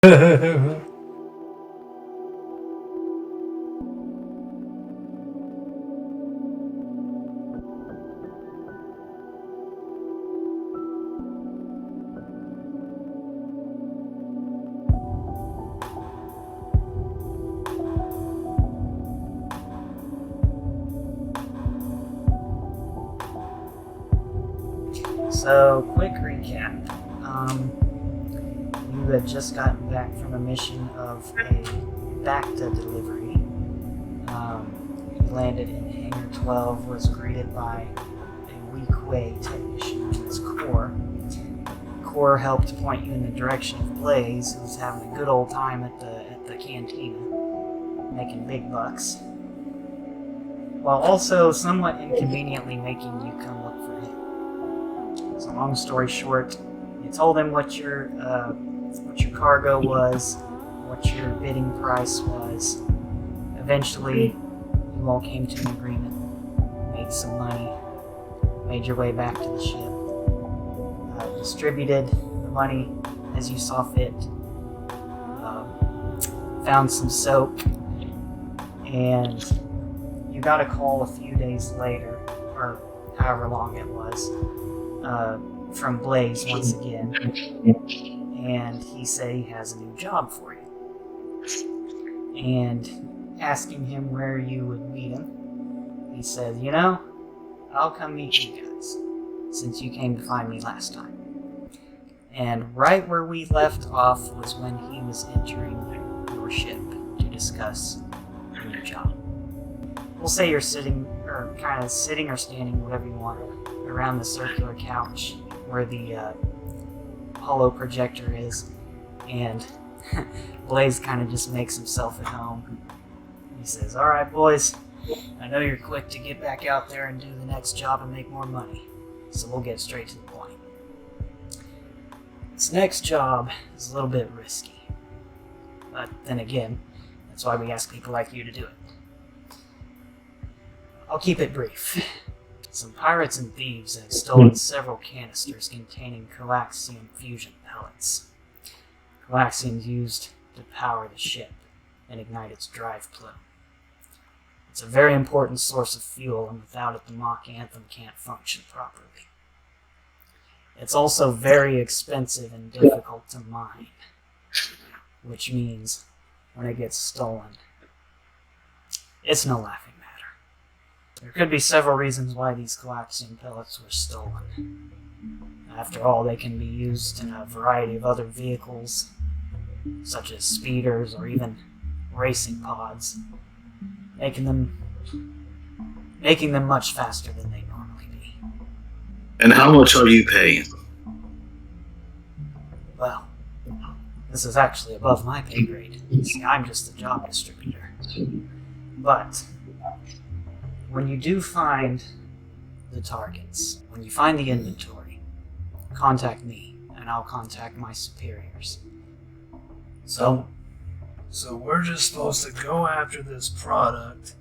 So, quick recap. You had just gotten back from a mission of a Bacta delivery. You landed in Hangar 12, was greeted by a weak way technician in its core. Core helped point you in the direction of Blaze, who was having a good old time at the cantina, making big bucks, while also somewhat inconveniently making you come look for him. So long story short, you told him what your cargo was, what your bidding price was. Eventually, you all came to an agreement, made some money, made your way back to the ship, distributed the money as you saw fit, found some soap, and you got a call a few days later, or however long it was, from Blaze once again, and he said he has a new job for you. And asking him where you would meet him, he said, you know, I'll come meet you guys, since you came to find me last time. And right where we left off was when he was entering your ship to discuss the new job. We'll say you're sitting, or kind of sitting or standing, whatever you want, around the circular couch where the holo projector is, and Blaze kind of just makes himself at home. He says, alright boys, I know you're quick to get back out there and do the next job and make more money, so we'll get straight to the point. This next job is a little bit risky, but then again, that's why we ask people like you to do it. I'll keep it brief. Some pirates and thieves have stolen several canisters containing Coaxium fusion pellets. Coaxium is used to power the ship and ignite its drive plume. It's a very important source of fuel, and without it the Mach Anthem can't function properly. It's also very expensive and difficult to mine, which means when it gets stolen, it's no laughing matter. There could be several reasons why these Coaxium pellets were stolen. After all, they can be used in a variety of other vehicles, such as speeders or even racing pods, making them much faster than they normally be. And how much are you paying? Well, this is actually above my pay grade. See, I'm just the job distributor. But when you do find the targets, when you find the inventory, contact me, and I'll contact my superiors. So we're just supposed to go after this product,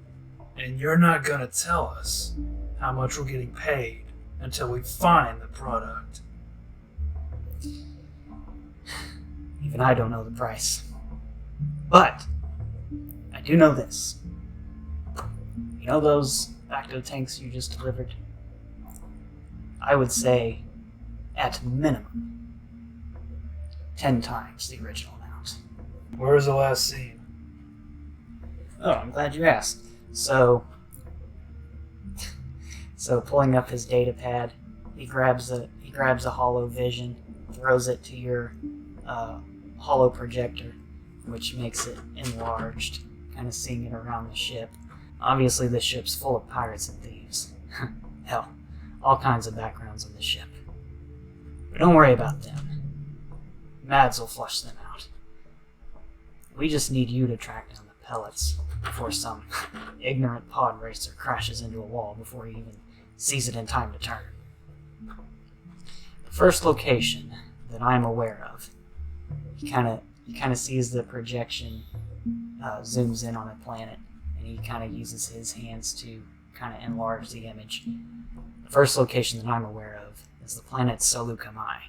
and you're not gonna tell us how much we're getting paid until we find the product. Even I don't know the price. But I do know this. You know those Bacta tanks you just delivered? I would say, at minimum, 10 times the original amount. Where was the last scene? Oh, I'm glad you asked. So pulling up his data pad, he grabs a holo vision, throws it to your holo projector, which makes it enlarged, kind of seeing it around the ship. Obviously, the ship's full of pirates and thieves. Hell, all kinds of backgrounds on the ship. But don't worry about them. Mads will flush them out. We just need you to track down the pellets before some ignorant pod racer crashes into a wall before he even sees it in time to turn. The first location that I'm aware of, he kind of sees the projection zooms in on a planet, and he kind of uses his hands to kind of enlarge the image. The first location that I'm aware of is the planet Saleucami.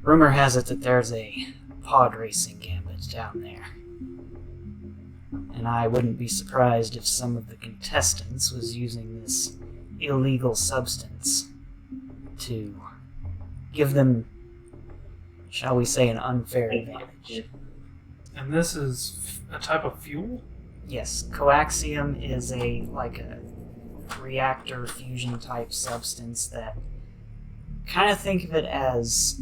Rumor has it that there's a pod racing gambit down there. And I wouldn't be surprised if some of the contestants was using this illegal substance to give them, shall we say, an unfair advantage. And this is a type of fuel? Yes, Coaxium is a reactor fusion type substance that kind of think of it as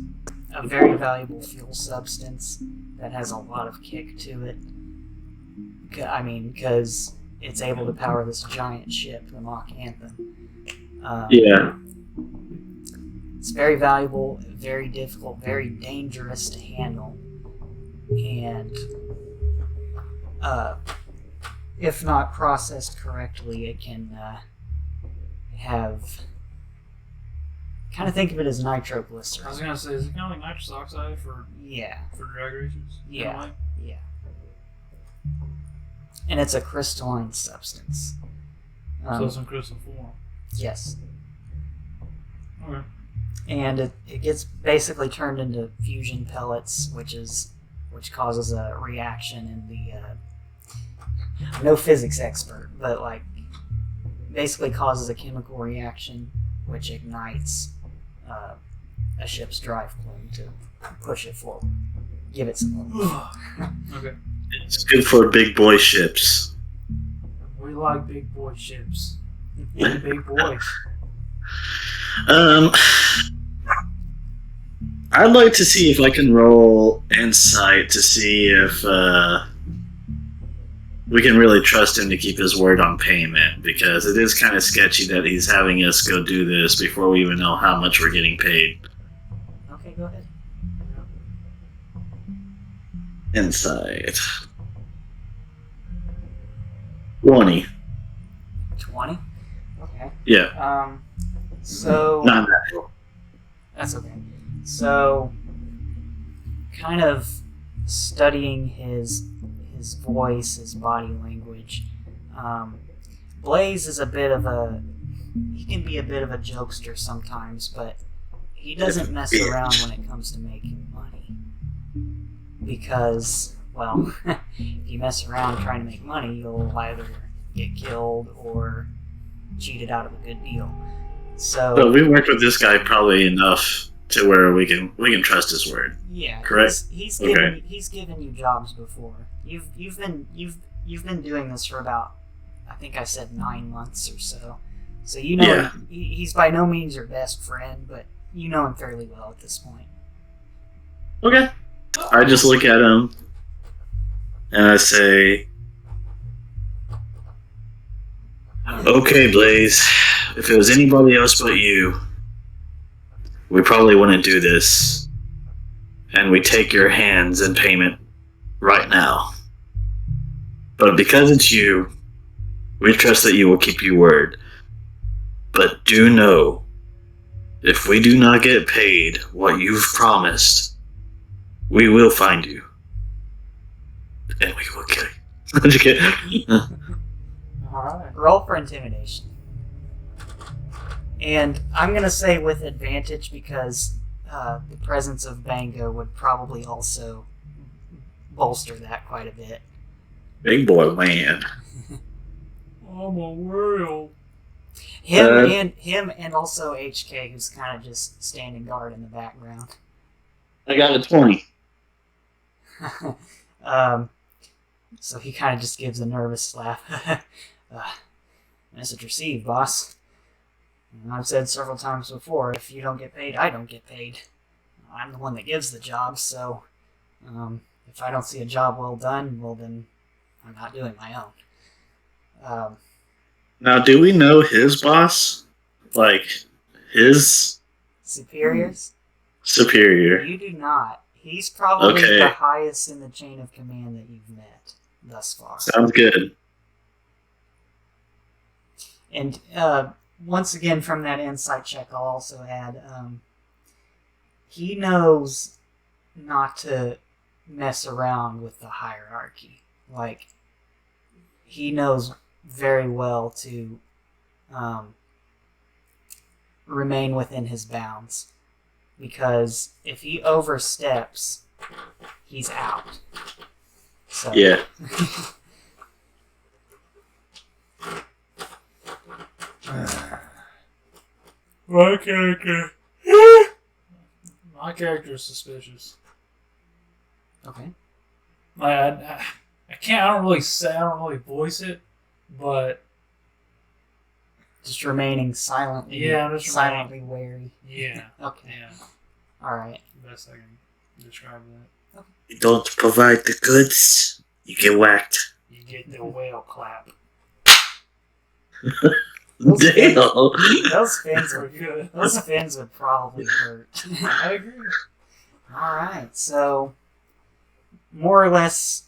a very valuable fuel substance that has a lot of kick to it. I mean, because it's able to power this giant ship, the Mach Anthem. Yeah. It's very valuable, very difficult, very dangerous to handle. And if not processed correctly, it can have... Kind of think of it as nitroglycerin. I was gonna say, is it kind of like nitrous oxide for drag races? Yeah. Yeah. And it's a crystalline substance. So it's in crystal form. Yes. Okay. And it gets basically turned into fusion pellets, which causes a reaction in the no physics expert, but like basically causes a chemical reaction which ignites a ship's drive plume to push it forward, give it some oomph. Okay. It's good for big boy ships. We like big boy ships. Big boys. I'd like to see if I can roll insight to see if we can really trust him to keep his word on payment, because it is kind of sketchy that he's having us go do this before we even know how much we're getting paid. Okay, go ahead. Insight. 20. 20? Okay. Yeah. So... Not natural. That's okay. So, kind of studying his voice, his body language. Blaze is a bit of a... He can be a bit of a jokester sometimes, but he doesn't mess around when it comes to making money. Because, well, if you mess around trying to make money, you'll either get killed or cheated out of a good deal. So... But we worked with this guy probably enough to where we can trust his word. Yeah, correct. He's given you jobs before. You've been doing this for about, I think I said 9 months or so. So you know Yeah. he's by no means your best friend, but you know him fairly well at this point. Okay. I just look at him and I say, "Okay, Blaze. If it was anybody else but you, we probably wouldn't do this. And we take your hands in payment right now. But because it's you, we trust that you will keep your word. But do know, if we do not get paid what you've promised, we will find you. And we will kill you." I'm just kidding. Alright. Roll for intimidation. And I'm going to say with advantage because the presence of Bango would probably also bolster that quite a bit. Big boy man. I'm a whale. Him and also HK, who's kind of just standing guard in the background. I got a 20. So he kind of just gives a nervous laugh. Message received, boss. And I've said several times before, if you don't get paid, I don't get paid. I'm the one that gives the job, so if I don't see a job well done, well then I'm not doing my own. Now, do we know his boss? Like, his Superiors? superior? You do not. He's probably Okay. the highest in the chain of command that you've met thus far. Sounds good. And once again, from that insight check, I'll also add, he knows not to mess around with the hierarchy. Like, he knows very well to remain within his bounds. because if he oversteps, he's out. So. Yeah. My character. My character is suspicious. Okay. I can't. I don't really voice it, but just remaining silently. Yeah, I'm just silently wary. Yeah. Okay. Yeah. All right. Best I can describe that. Okay. You don't provide the goods, you get whacked. You get the whale clap. Damn. Those fins were good. Those fins would probably hurt. I agree. All right. So, more or less,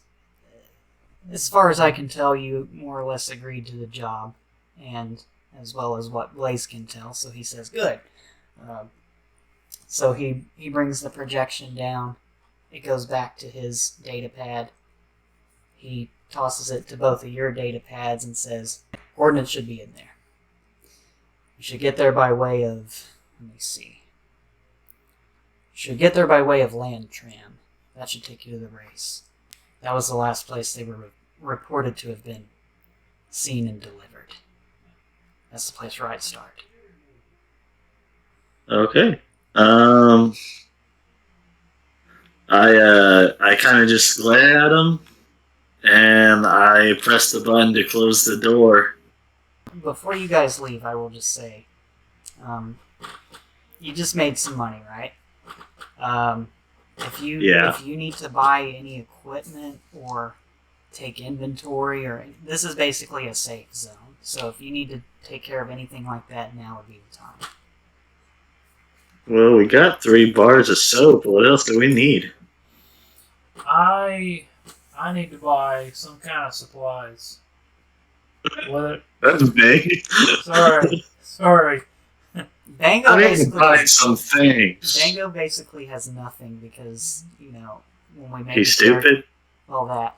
as far as I can tell, you more or less agreed to the job, and as well as what Blaze can tell. So he says, "Good." So he brings the projection down. It goes back to his data pad. He tosses it to both of your data pads and says, "Coordinates should be in there. You should get there by way of, let me see. You should get there by way of land tram. That should take you to the race. That was the last place they were reported to have been seen and delivered. That's the place where I'd start." Okay. I kind of just glare at him, and I press the button to close the door. Before you guys leave, I will just say, you just made some money, right? If you need to buy any equipment or take inventory, or this is basically a safe zone. So if you need to take care of anything like that, now would be the time. Well, we got 3 bars of soap. What else do we need? I need to buy some kind of supplies. Whether That's big. sorry. Bango I need to basically buy some things. Bango basically has nothing because, when we made He's stupid. When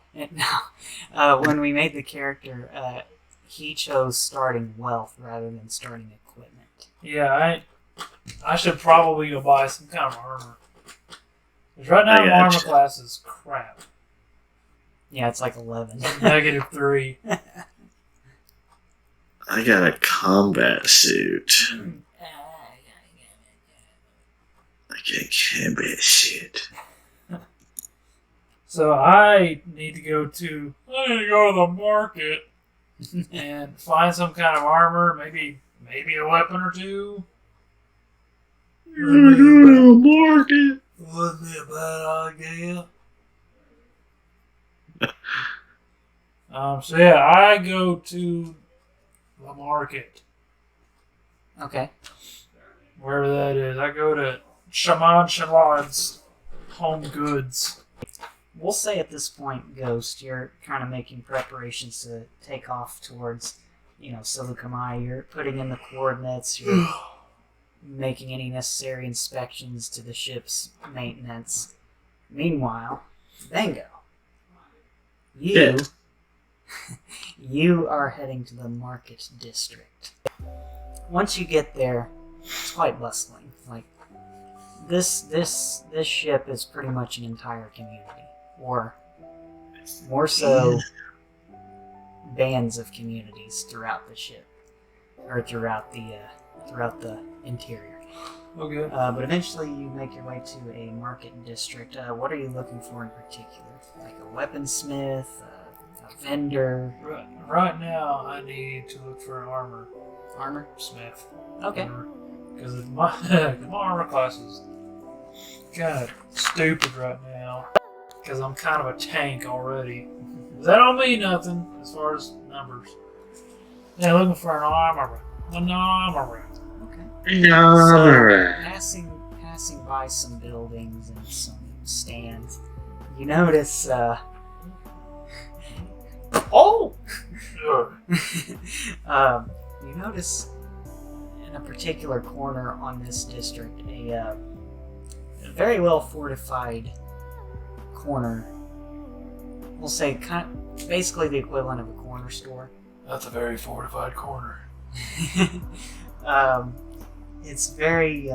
we made the character, he chose starting wealth rather than starting equipment. Yeah, I should probably go buy some kind of armor. Because right now, my armor class is crap. Yeah, it's like 11. -3. I got a combat suit. I got a combat suit. So I need to go to the market and find some kind of armor, maybe a weapon or two. Market. Wouldn't be a bad idea. So yeah, I go to the market. Okay. Wherever that is. I go to Shaman Shalad's Home Goods. We'll say at this point, Ghost, you're kind of making preparations to take off towards, Saleucami. You're putting in the coordinates. You're making any necessary inspections to the ship's maintenance. Meanwhile, Bango, you are heading to the market district. Once you get there, it's quite bustling. Like, this ship is pretty much an entire community, or more so, bands of communities throughout the ship, or throughout the interior. Okay. But eventually you make your way to a market district. What are you looking for in particular? Like a weaponsmith, a vendor? Right now, I need to look for an armor smith. Okay. Because my armor class is kind of stupid right now. Because I'm kind of a tank already. That don't mean nothing as far as numbers. Yeah, looking for an armor. Okay. No. So, passing by some buildings and some stands, you notice, you notice in a particular corner on this district a very well fortified corner. We'll say basically the equivalent of a corner store. That's a very fortified corner. It's very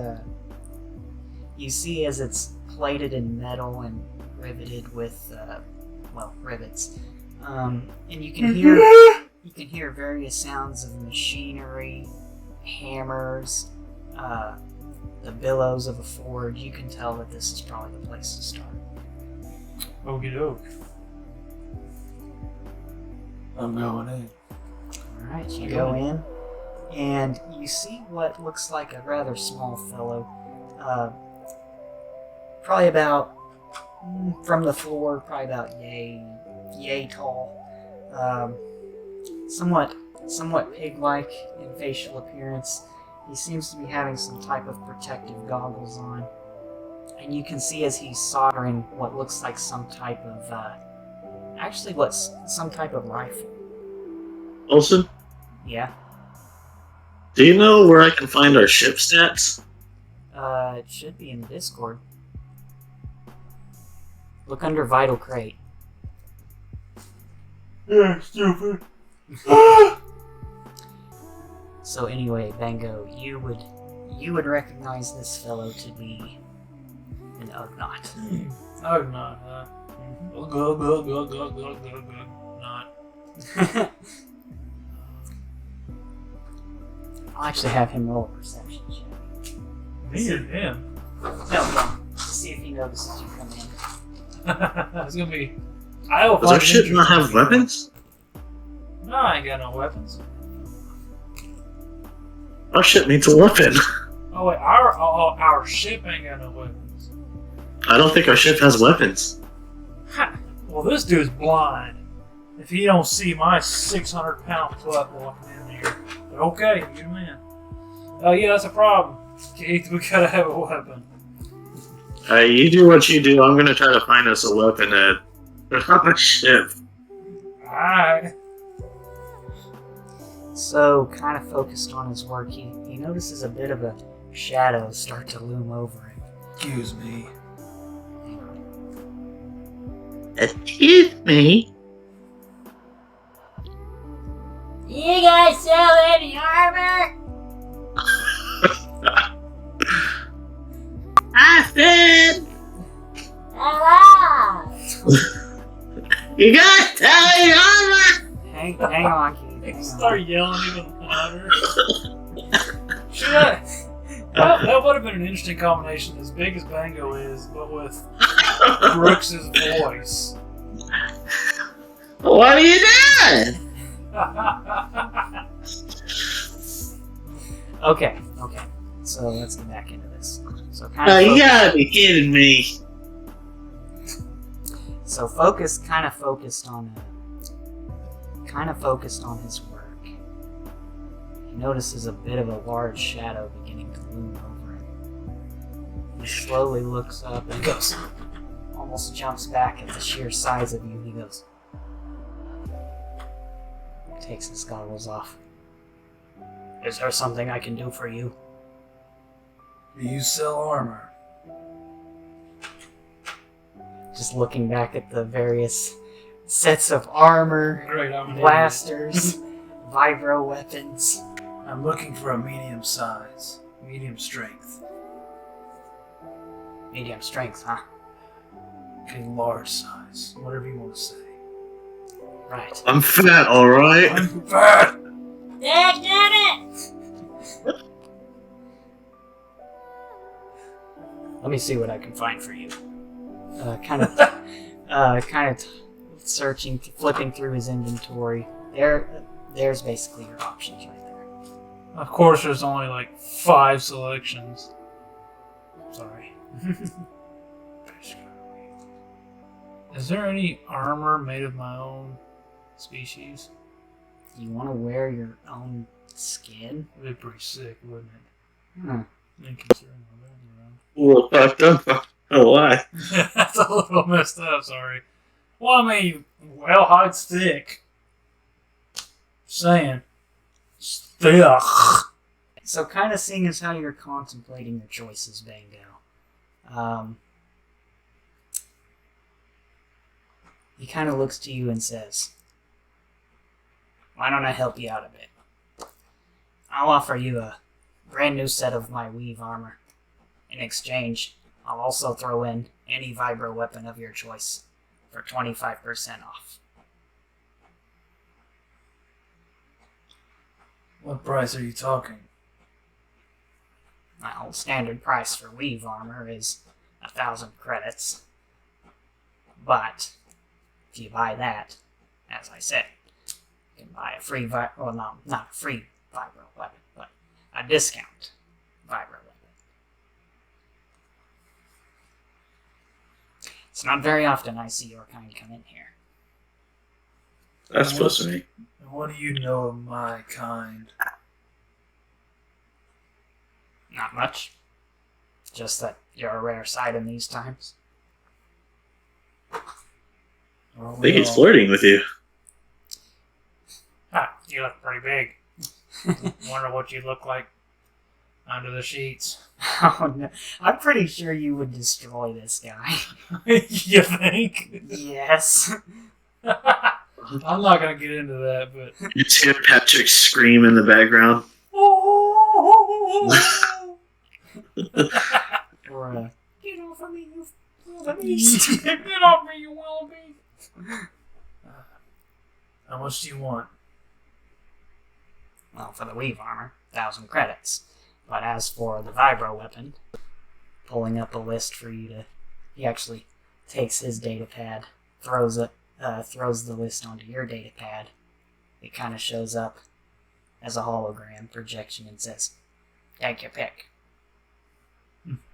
You see as it's plated in metal and riveted with, rivets. And you can hear various sounds of machinery, hammers, the billows of a forge. You can tell that this is probably the place to start. Okie doke. I'm going in. Alright, you go in, and you see what looks like a rather small fellow. Probably about, from the floor, probably about yay tall. Somewhat pig-like in facial appearance. He seems to be having some type of protective goggles on. And you can see as he's soldering what looks like some type of, some type of rifle. Colson, Yeah? do you know where I can find our ship stats? It should be in the Discord. Look under Vital Krayt. Yeah, stupid. So anyway, Bango, you would recognize this fellow to be an Ugnaught. Ugnaught, huh? Not. I'll actually have him roll a perception check. Me and him? No, to see if he notices you come in. It's gonna be. Does our ship not have weapons? No, I ain't got no weapons. Our ship needs a weapon. Oh wait, our ship ain't got no weapons. I don't think our ship has weapons. Ha! Well, this dude's blind. If he don't see my 600-pound butt walking in here, but okay, you man. Oh yeah, that's a problem, Keith. We gotta have a weapon. You do what you do. I'm gonna try to find us a weapon on the ship. Alright. So, kind of focused on his work, he notices a bit of a shadow start to loom over him. Excuse me. Excuse me? You guys sell any armor? I said, Hello! you guys tell me armor! Hang on, Keith. They Hang start on. yelling even louder. That would have been an interesting combination, as big as Bango is, but with Brooks's voice. What are you doing? Okay. So let's get back into this. So Oh, you gotta be kidding me. So kind of focused on his work. He notices a bit of a large shadow beginning to loom over him. He slowly looks up and goes, almost jumps back at the sheer size of you. He goes, takes his goggles off. Is there something I can do for you? Do you sell armor? Just looking back at the various sets of armor, Great, I'm an blasters, vibro weapons. idiot. I'm looking for a medium size, medium strength. Medium strength, huh? Okay, large size, whatever you want to say. Right. I'm fat, alright? I'm fat! Dagnabbit! Let me see what I can find for you. Kind of searching, flipping through his inventory. There's basically your options right there. Of course, there's only like 5 selections. Sorry. Is there any armor made of my own species? You want to wear your own skin? It'd be pretty sick, wouldn't it? Hmm. And considering my bed's around. Well, fucked up. Oh, why? That's a little messed up, sorry. Well, I mean, well, hide's thick. Saying. It's thick. So kind of seeing as how you're contemplating your choices, Bango. He kind of looks to you and says, why don't I help you out a bit? I'll offer you a brand new set of my weave armor. In exchange, I'll also throw in any vibro weapon of your choice for 25% off. What price are you talking? Well, standard price for weave armor is 1,000 credits. But if you buy that, as I said, you can buy a free well, no, not a free vibro weapon, but a discount vibro weapon. It's not very often I see your kind come in here. That's supposed to be. And what do you know of my kind? Not much. Just that you're a rare sight in these times. Well, I think he's flirting with you. Ah, you look pretty big. Wonder what you look like under the sheets. Oh no. I'm pretty sure you would destroy this guy. You think? Yes. I'm not gonna get into that, but You hear Patrick scream in the background. Or get off of me, you wildebeest. Get off me, you wildebeest. How much do you want? Well, for the weave armor, 1,000 credits. But as for the vibro weapon, pulling up a list for you to... He actually takes his data pad, throws the list onto your data pad. It kind of shows up as a hologram projection and says, take your pick.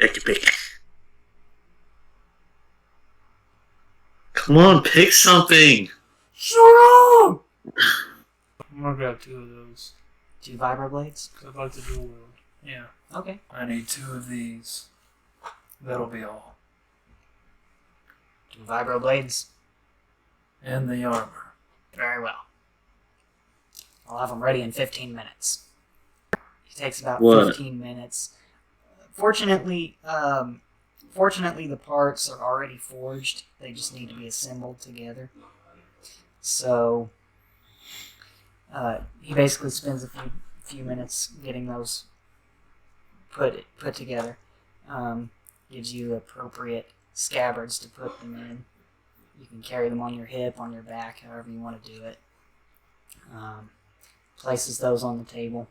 Take your pick. Come on, pick something. Shut up! I'm gonna grab 2 of those. 2 vibro blades? I'd like to dual wield. Yeah. Okay. I need 2 of these. That'll be all. 2 vibro blades? And the armor. Very well. I'll have them ready in 15 minutes. It takes about What? 15 minutes. Fortunately, the parts are already forged. They just need to be assembled together. So, he basically spends a few minutes getting those put together. Gives you appropriate scabbards to put them in. You can carry them on your hip, on your back, however you want to do it. Places those on the table.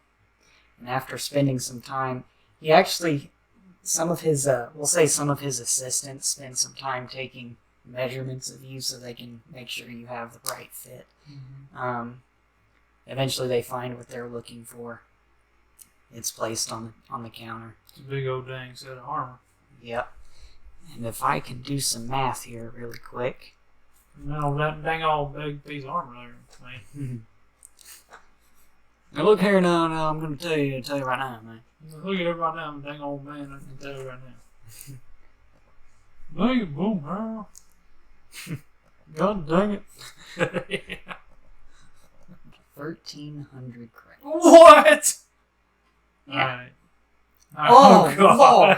And after spending some time, he actually, some of his assistants spend some time taking measurements of you so they can make sure you have the right fit. Mm-hmm. Eventually they find what they're looking for. It's placed on the counter. It's a big old dang set of armor. Yep. And if I can do some math here really quick. No, that dang old big piece of armor there, man. Now look here now, I'm going to tell you right now, man. Look at it right now, dang old man, I can tell you right now. Dang it, boom, huh? God dang it. Yeah. 1,300 credits. What? Yeah. Alright. Oh, God.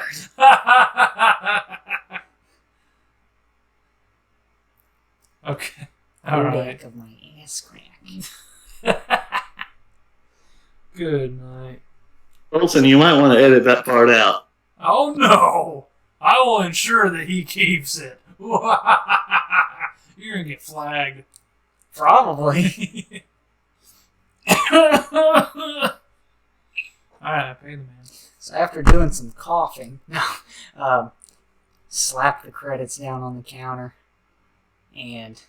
Okay. Alright. Of my ass crack. Good night. Colson, you might want to edit that part out. Oh no! I will ensure that he keeps it. You're gonna get flagged. Probably. Alright, I paid the man. So after doing some coughing, slap the credits down on the counter and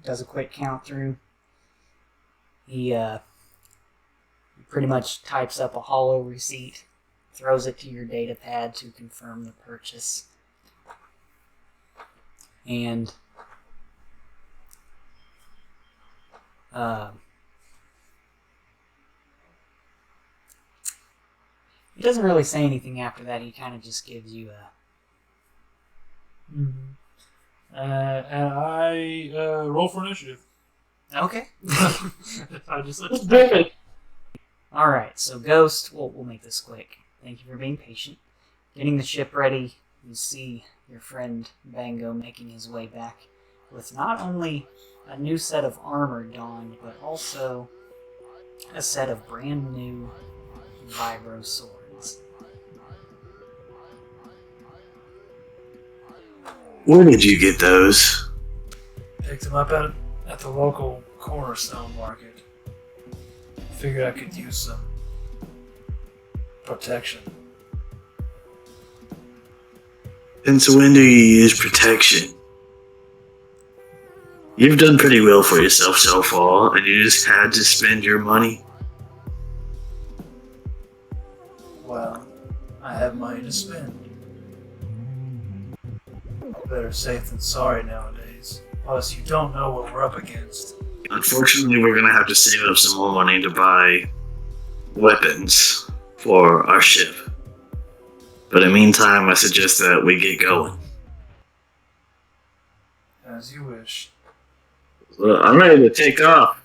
does a quick count through. He pretty much types up a hollow receipt, throws it to your data pad to confirm the purchase. And he doesn't really say anything after that. He kind of just gives you a... Mm-hmm. And I roll for initiative. Okay. I just Alright, so Ghost, we'll make this quick. Thank you for being patient. Getting the ship ready, you see your friend Bango making his way back with not only a new set of armor donned, but also a set of brand new vibro swords. Where did you get those? Picked them up at the local cornerstone market. Figured I could use some protection. Since when do you use protection? You've done pretty well for yourself so far, and you just had to spend your money. Well, I have money to spend. Better safe than sorry nowadays. Plus, you don't know what we're up against. Unfortunately, we're gonna have to save up some more money to buy weapons for our ship. But in the meantime, I suggest that we get going. As you wish. Well, I'm ready to take off.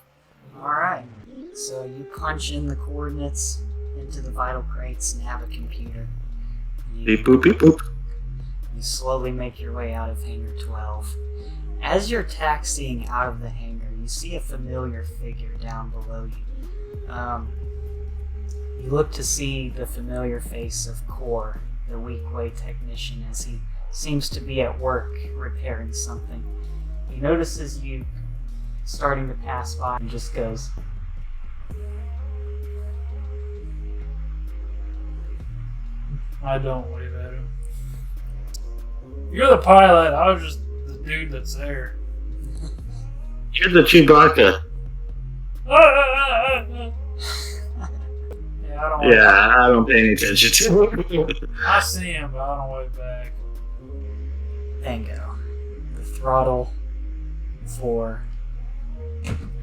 Alright, so you punch in the coordinates into the Vital Krayt's nav computer. Beep boop beep boop. You slowly make your way out of Hangar 12. As you're taxiing out of the hangar, you see a familiar figure down below you. You look to see the familiar face of Core, the weak-way technician, as he seems to be at work repairing something. He notices you starting to pass by and just goes, I don't wave at him. You're the pilot. I was just the dude that's there. You're the Chewbacca. Yeah, I don't wave. Yeah, I don't pay any attention to it. I see him, but I don't wave back. Bango. The throttle for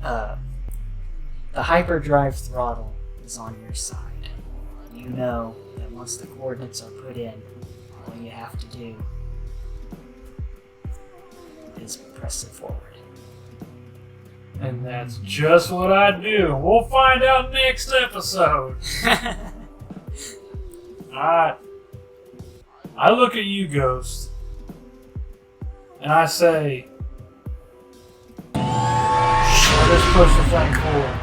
the hyperdrive throttle is on your side. You know that once the coordinates are put in, all you have to do is press it forward. And that's just what I do. We'll find out next episode. I look at you, Ghost, and I say, let's push the thing forward.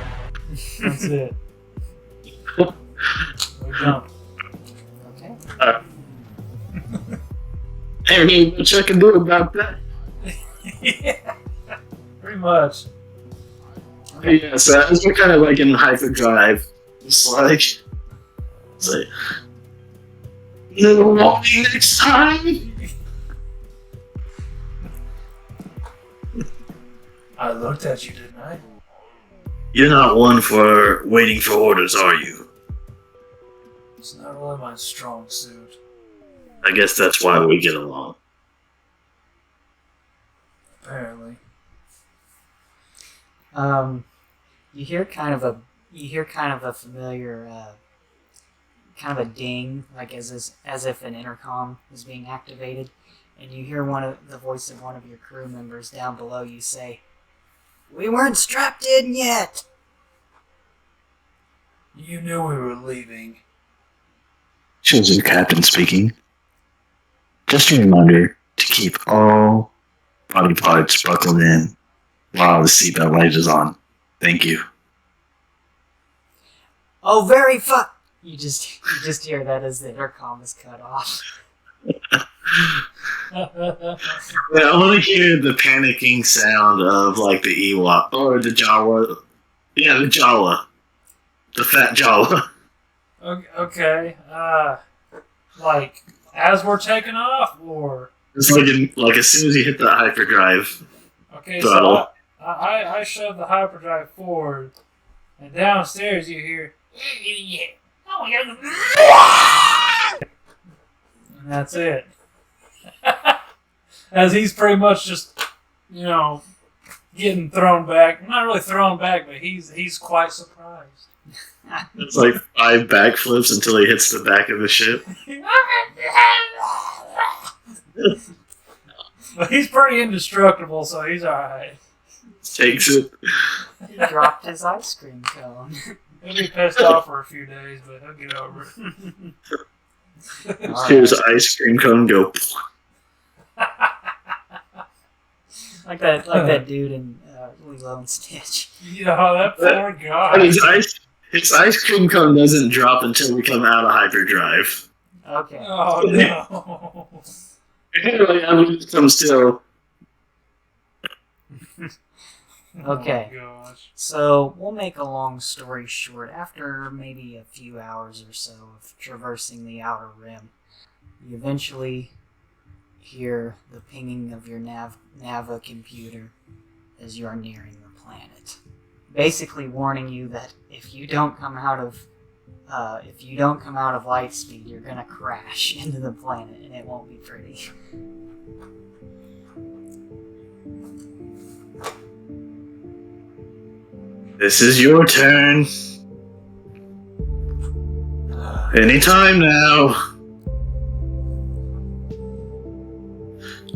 That's it. We jump. Okay. Ain't really much I can do about that. Yeah, pretty much. Yeah, so as we're kind of like in hyperdrive, it's like, no walking next time. I looked at you, didn't I? You're not one for waiting for orders, are you? It's not really my strong suit. I guess that's why we get along. Apparently. You hear kind of a familiar kind of a ding, like as if an intercom is being activated, and you hear the voice of one of your crew members down below you say, "We weren't strapped in yet." You knew we were leaving. Chosen Captain speaking. Just a reminder to keep all body parts buckled in while the seatbelt light is on. Thank you. Oh, very You just hear that as the intercom is cut off. I want to hear the panicking sound of like the Ewok or the Jawa. Yeah, the Jawa. The fat Jawa. Okay. Like as we're taking off, or It's like as soon as you hit the hyperdrive. okay. Throttle. So I shove the hyperdrive forward, and downstairs you hear, and that's it. As he's pretty much just, getting thrown back. Not really thrown back, but he's quite surprised. It's like 5 backflips until he hits the back of the ship. But he's pretty indestructible, so he's alright. Takes it. He dropped his ice cream cone. He'll be pissed off for a few days, but he'll get over it. Here's an ice cream cone go. like that dude in Lilo and Stitch. That poor guy. His ice cream cone doesn't drop until we come out of hyperdrive. Okay. Oh no. I'm still. Okay. Oh my gosh. So, we'll make a long story short. After maybe a few hours or so of traversing the outer rim, you eventually hear the pinging of your Nava computer as you are nearing the planet. Basically warning you that if you don't come out of light speed, you're gonna crash into the planet and it won't be pretty. This is your turn. Anytime now.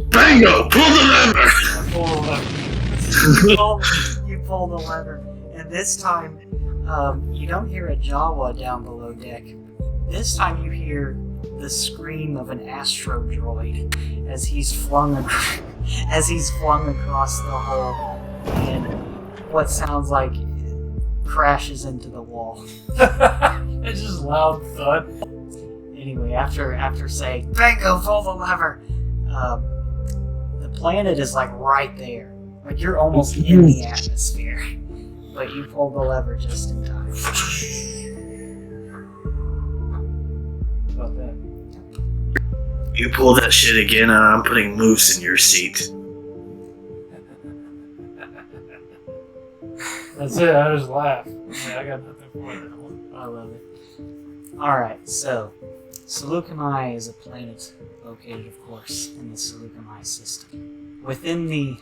Bango! Pull the lever! You pull the lever, and this time, you don't hear a Jawa down below deck. This time you hear the scream of an astro droid as he's flung across the hull, and what sounds like crashes into the wall. It's just loud thud. Anyway, after saying "Bango, pull the lever," the planet is like right there. Like you're almost in the atmosphere, but you pull the lever just in time. About that. You pull that shit again, and I'm putting moose in your seat. That's it. I just laugh. I got nothing for that one. I love it. Alright, so Saleucami is a planet located, of course, in the Saleucami system. Within the,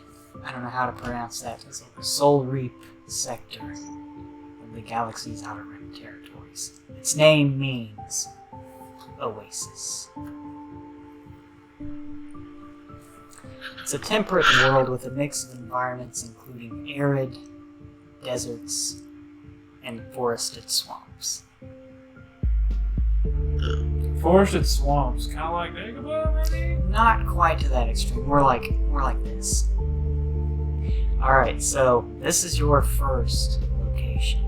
I don't know how to pronounce that, Sol Reap sector of the galaxy's outer rim territories. Its name means oasis. It's a temperate world with a mix of environments including arid, deserts, and forested swamps. Forested swamps, kind of like Dagobah, maybe? Not quite to that extreme. More like this. Alright, so this is your first location.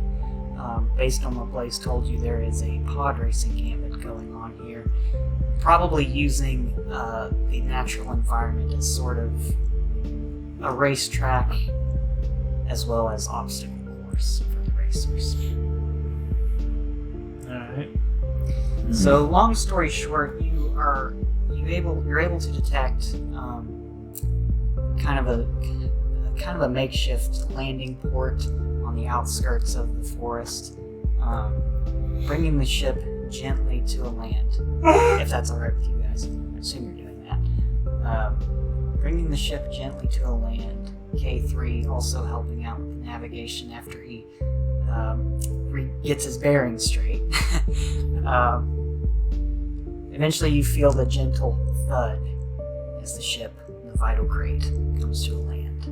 Based on what Blaze told you, there is a pod racing gambit going on here. Probably using the natural environment as sort of a racetrack as well as obstacle course for the racers. Alright. So, long story short, you're able to detect kind of a makeshift landing port on the outskirts of the forest, bringing the ship gently to a land. If that's all right with you guys, I assume you're doing that. Bringing the ship gently to a land. K3 also helping out with the navigation after he gets his bearings straight. Eventually you feel the gentle thud as the ship, the Vital Krayt, comes to a land.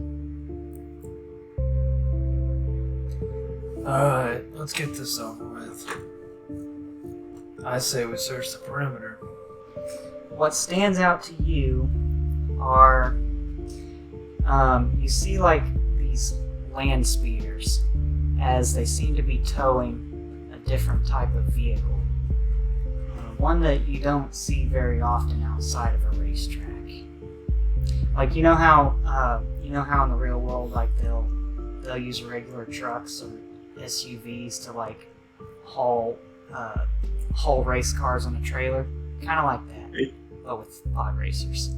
Alright, let's get this over with. I say we search the perimeter. What stands out to you are, you see like these land speeders as they seem to be towing a different type of vehicle. One that you don't see very often outside of a racetrack. Like you know how in the real world, like they'll use regular trucks or SUVs to like haul race cars on a trailer, kind of like that, but with pod racers.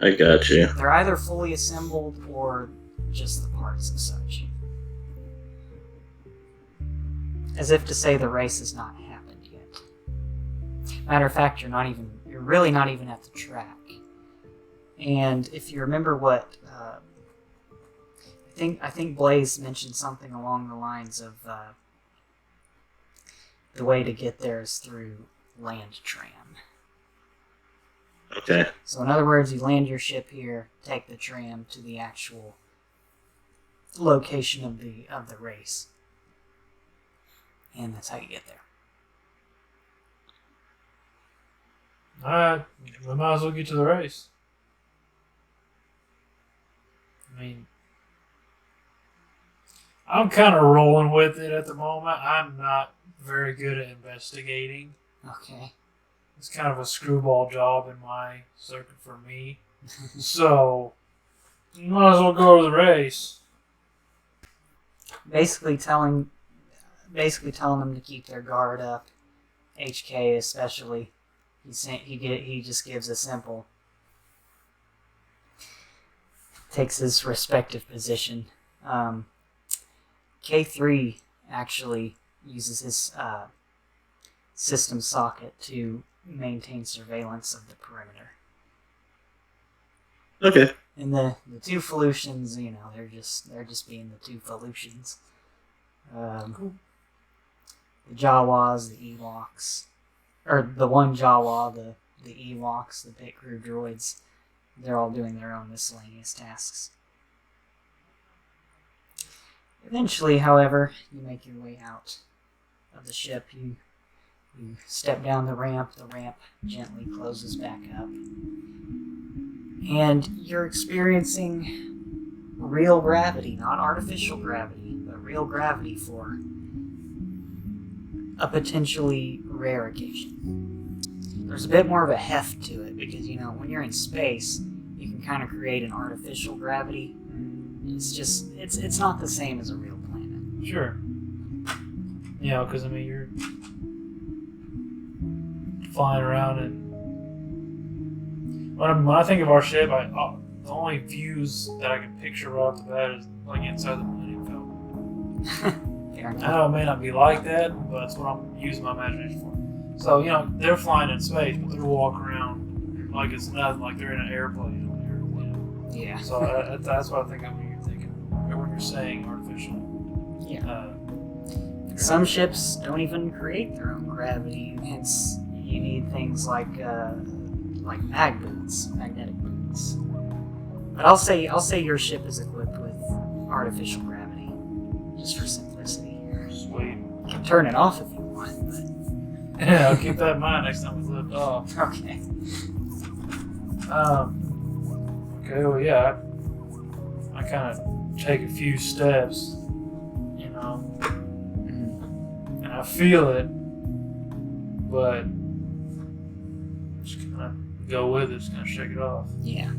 I got you. They're either fully assembled or just the parts and such. As if to say the race has not happened yet. Matter of fact, you're really not even at the track. And if you remember what, I think Blaze mentioned something along the lines of the way to get there is through land tram. Okay. So in other words, you land your ship here, take the tram to the actual location of the race. And that's how you get there. Alright, we might as well get to the race. I mean, I'm kind of rolling with it at the moment. I'm not very good at investigating. Okay. It's kind of a screwball job in my circuit for me. So, you might as well go to the race. Basically telling them to keep their guard up. HK especially. He just gives a simple. Takes his respective position. K3 actually uses his system socket to maintain surveillance of the perimeter. Okay. And the two Felucians, they're just being the two Felucians. Cool. The Jawas, the Ewoks, or the one Jawa, the Ewoks, the pit crew droids, they're all doing their own miscellaneous tasks. Eventually, however, you make your way out of the ship. You step down the ramp gently closes back up. And you're experiencing real gravity, not artificial gravity, but real gravity for a potentially rare occasion. There's a bit more of a heft to it because, when you're in space, you can kind of create an artificial gravity. It's not the same as a real planet. Sure. Yeah, because you're flying around and when I think of our ship, the only views that I can picture right off the bat is like inside the Millennium Falcon. Fair I enough. know it may not be like that, but that's what I'm using my imagination for. So, they're flying in space, but they're walking around like it's nothing, like they're in an airplane. Yeah. So that's what I think of when you're thinking, or when you're saying artificial. Yeah. Some ships don't even create their own gravity, hence you need things like mag boots, magnetic boots. But I'll say your ship is equipped with artificial gravity, just for simplicity. Sweet. You can turn it off if you want, but Yeah, I'll keep that in mind next time we lift off. okay. Okay, well, yeah, I kind of take a few steps, and I feel it, but just kind of go with it, just kind of shake it off. Yeah.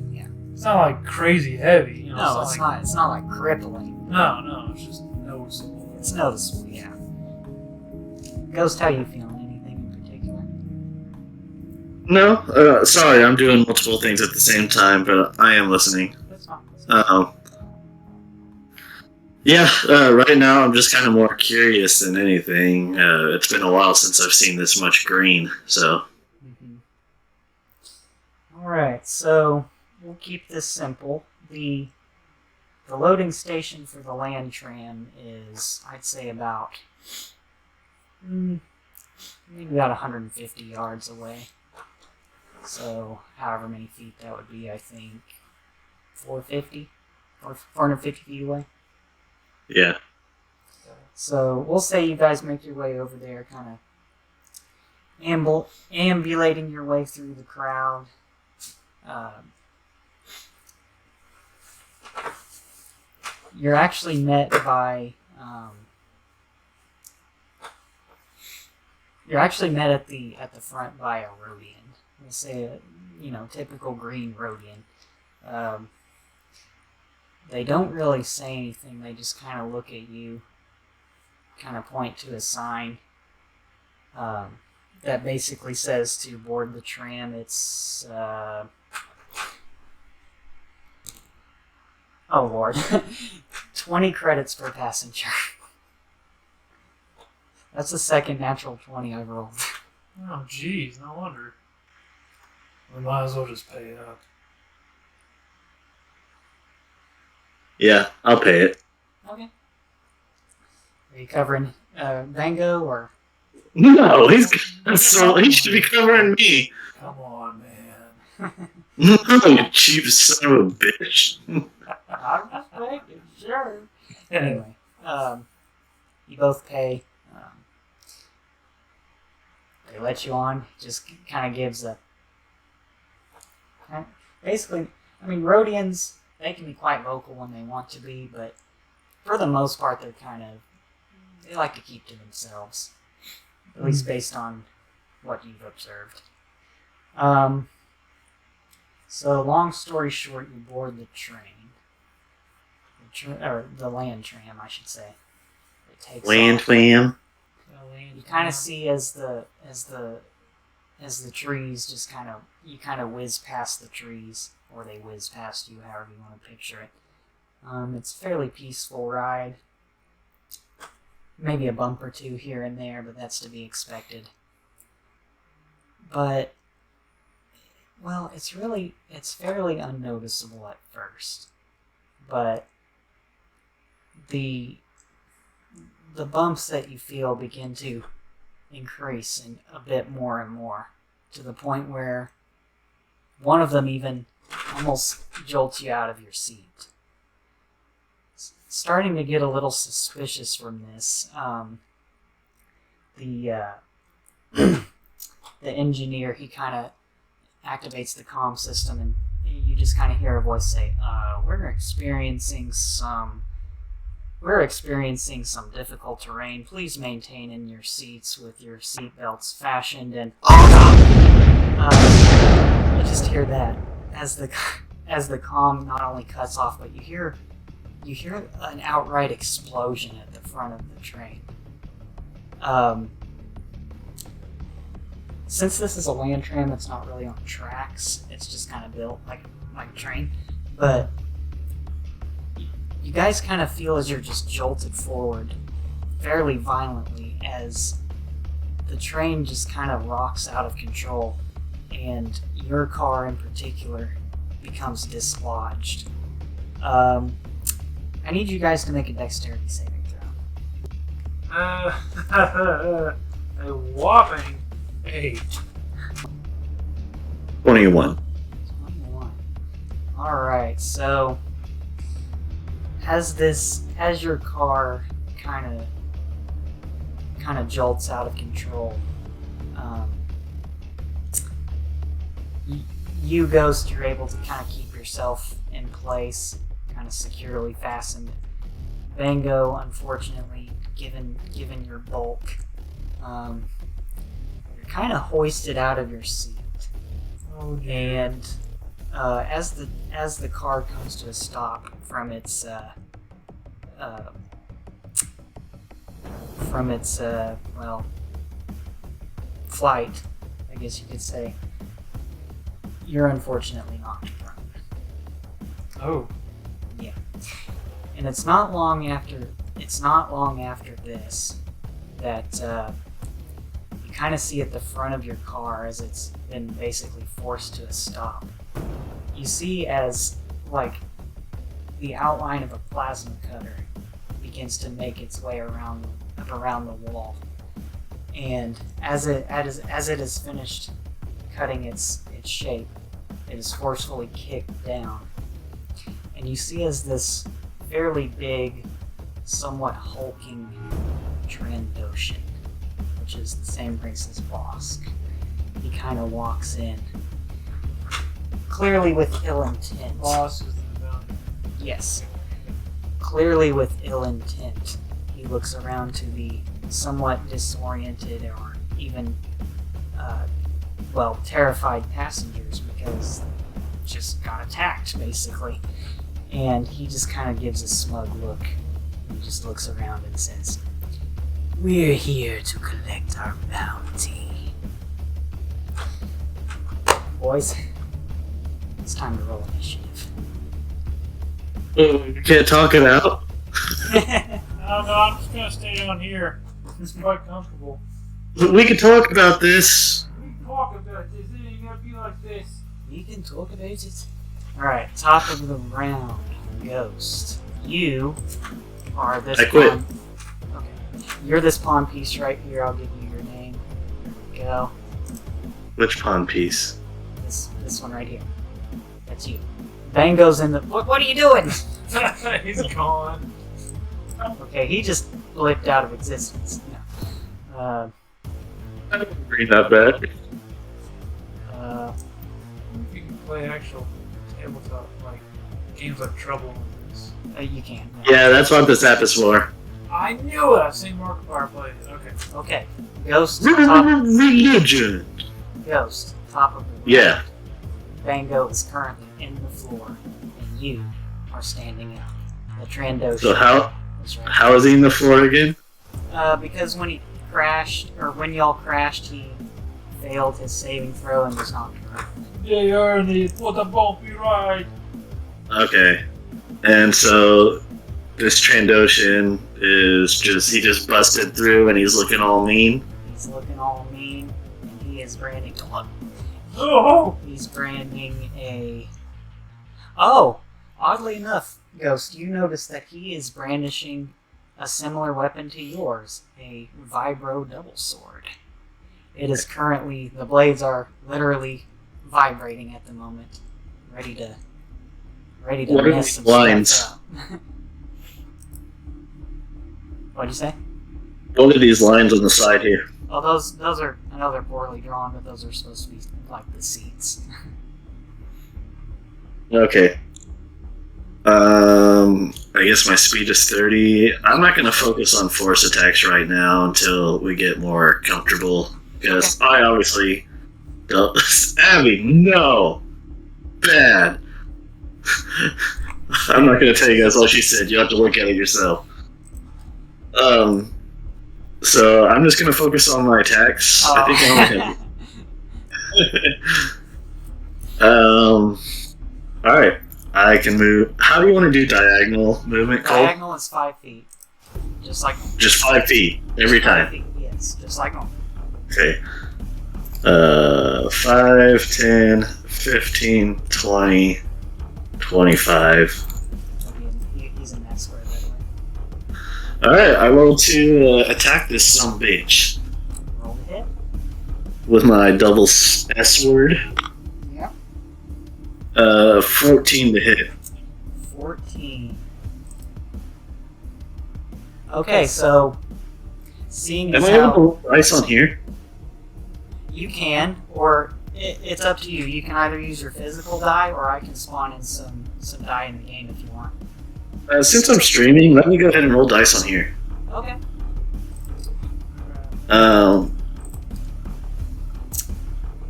It's not like crazy heavy, No, it's not. It's not like crippling. No, it's just noticeable. It's noticeable. Yeah. Ghost, how you feeling? Anything in particular? No, sorry, I'm doing multiple things at the same time, but I am listening. That's fine. Right now I'm just kind of more curious than anything. It's been a while since I've seen this much green, so. All right, so we'll keep this simple. The loading station for the land tram is, I'd say, about maybe about 150 yards away. So, however many feet that would be, I think 450 or 450 feet away. Yeah. So we'll say you guys make your way over there, kind of ambulating your way through the crowd. You're actually met by at the front by a Rhodian. We'll say a typical green Rhodian. They don't really say anything. They just kind of look at you, kind of point to a sign that basically says to board the tram. It's oh lord, 20 credits per passenger. That's the second natural 20 I've rolled. Oh, jeez, no wonder. We might as well just pay it up. Yeah, I'll pay it. Okay. Are you covering Bango or? No, he should be covering me. Come on, man. No, you cheap son of a bitch. I'm just making sure. Anyway, you both pay. They let you on. Just kind of gives a. Basically, Rhodians, they can be quite vocal when they want to be, but for the most part, they like to keep to themselves. At least based on what you've observed. So long story short, you board the train. Or the land tram, I should say. It takes Land off. fam. You kind of see as the trees just kind of whiz past the trees, or they whiz past you, however you want to picture it. It's a fairly peaceful ride. Maybe a bump or two here and there, but that's to be expected. But, well, it's fairly unnoticeable at first. But the bumps that you feel begin to increase a bit more and more, to the point where one of them even almost jolts you out of your seat. It's starting to get a little suspicious from this. The engineer, he kind of activates the comm system, and you just kind of hear a voice say, we're experiencing some difficult terrain. Please maintain in your seats with your seat belts fastened, and you just hear that as the comm not only cuts off, but you hear an outright explosion at the front of the train. Since this is a land tram, it's not really on tracks. It's just kind of built like a train. But you guys kind of feel as you're just jolted forward fairly violently as the train just kind of rocks out of control, and your car in particular becomes dislodged. I need you guys to make a dexterity saving throw. A whopping 8. 21. 21. Alright, so as your car kind of jolts out of control, you, Ghost, you're able to kind of keep yourself in place, kind of securely fastened. Bango, unfortunately, given your bulk, you're kind of hoisted out of your seat. Oh, dear. And as the car comes to a stop from its flight, I guess you could say, you're unfortunately knocked prone. Oh. Yeah. And it's not long after this that you kind of see at the front of your car, as it's been basically forced to a stop. You see as, like, the outline of a plasma cutter begins to make its way around the wall. And as it has finished cutting its shape, it is forcefully kicked down. And you see as this fairly big, somewhat hulking Trandoshan, which is the same race as Bosk, he kind of walks in, clearly with ill intent. Boss is the villain. Yes. Clearly with ill intent. He looks around to the somewhat disoriented or even, terrified passengers because just got attacked, basically. And he just kind of gives a smug look. He just looks around and says, "We're here to collect our bounty." Boys, it's time to roll initiative. You can't talk it out? No, I'm just gonna stay down here. It's quite comfortable. We can talk about this. We can talk about this. It ain't gonna be like this. We can talk about it. Alright, top of the round, Ghost. You are this I quit. pawn. Okay. You're this pawn piece right here. I'll give you your name. There we go. Which pawn piece? This one right here. That's you. Bango's in the... What are you doing? He's gone. Okay, he just blipped out of existence. No. I don't agree that bad. You can play actual tabletop, like, games like Trouble and this. You can. No. Yeah, that's what this app is for. I knew it! I've seen Markiplier play it. Okay. Okay. Ghost. Religion. Ghost. top of the room. Yeah. Bango is currently in the floor, and you are standing out. The Trandoshan So is right how is he in the floor again? because when he crashed, or when y'all crashed, he failed his saving throw and was knocked around. They earned it. What a bumpy ride. Okay. And so this Trandoshan is he just busted through and he's looking all mean. He's looking all mean, and he is branding. Oh! He's branding a. Oh, oddly enough, Ghost, you notice that he is brandishing a similar weapon to yours, a vibro double sword. It is currently, the blades are literally vibrating at the moment, ready to What are mess these some lines? stuff up. What'd you say? What are these lines on the side here? Oh, those are, I know they're poorly drawn, but those are supposed to be like the seats. Okay. I guess my speed is 30. I'm not going to focus on force attacks right now until we get more comfortable. Because I obviously don't. Abby, no! Bad! I'm not going to tell you guys all she said. You have to look at it yourself. So I'm just going to focus on my attacks. Oh. I think I only have. Alright. I can move. How do you want to do diagonal movement, Cole? Diagonal is 5 feet. Just like normal. Just 5 feet every 5 time. feet, yes, just like normal. Okay. 5, 10, 15, 20, 25. He's in that square, by the way. Alright, I roll to attack this sumbitch Roll the hit. with my double S word. Yep. 14 to hit. 14. Okay, so seeing Am as I able to how roll dice on here? you can, or it's up to you. You can either use your physical die, or I can spawn in some die in the game if you want. Since I'm streaming, let me go ahead and roll dice on here. Okay.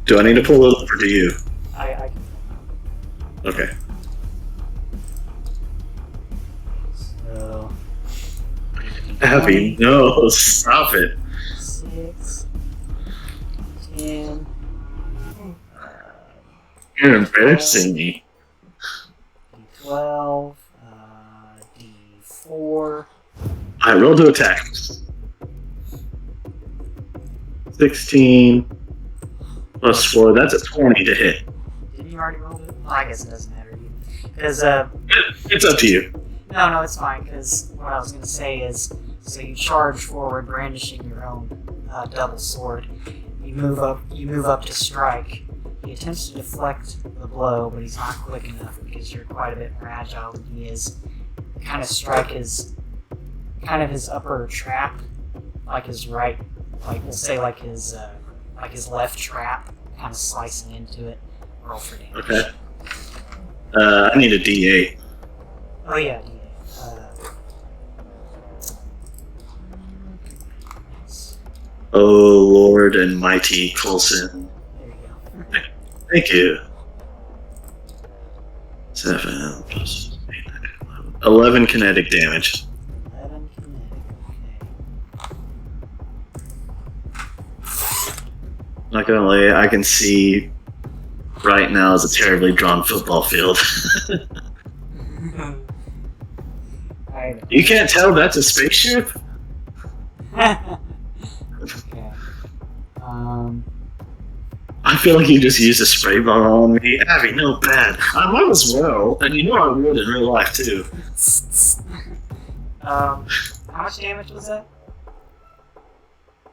Do I need to pull it up or do you? I can. Okay. So Abby, no, stop it. 6, 10. You're embarrassing me. D12, D4. I roll to attack. 16 plus 4, that's a 20 to hit. Didn't you already roll it? Well, I guess it doesn't matter. Because, It's up to you. no, it's fine. Because what I was going to say is, so you charge forward, brandishing your own double sword. You move up to strike. He attempts to deflect the blow, but he's not quick enough because you're quite a bit more agile than he is. Kind of strike his upper trap, like his right, like we'll say like his left trap, kind of slicing into it. Roll for damage. Okay. I need a D8. Oh yeah, D8. Oh Lord and mighty Colson. There you go. Thank you. 7 plus 8, 11 kinetic damage. 11 kinetic. Not gonna lie, I can see right now is a terribly drawn football field. Okay. I know. You can't tell that's a spaceship? Okay. I feel like you just used a spray bottle on me. Abby, no bad. I might as well, and you know I would in real life too. How much damage was that?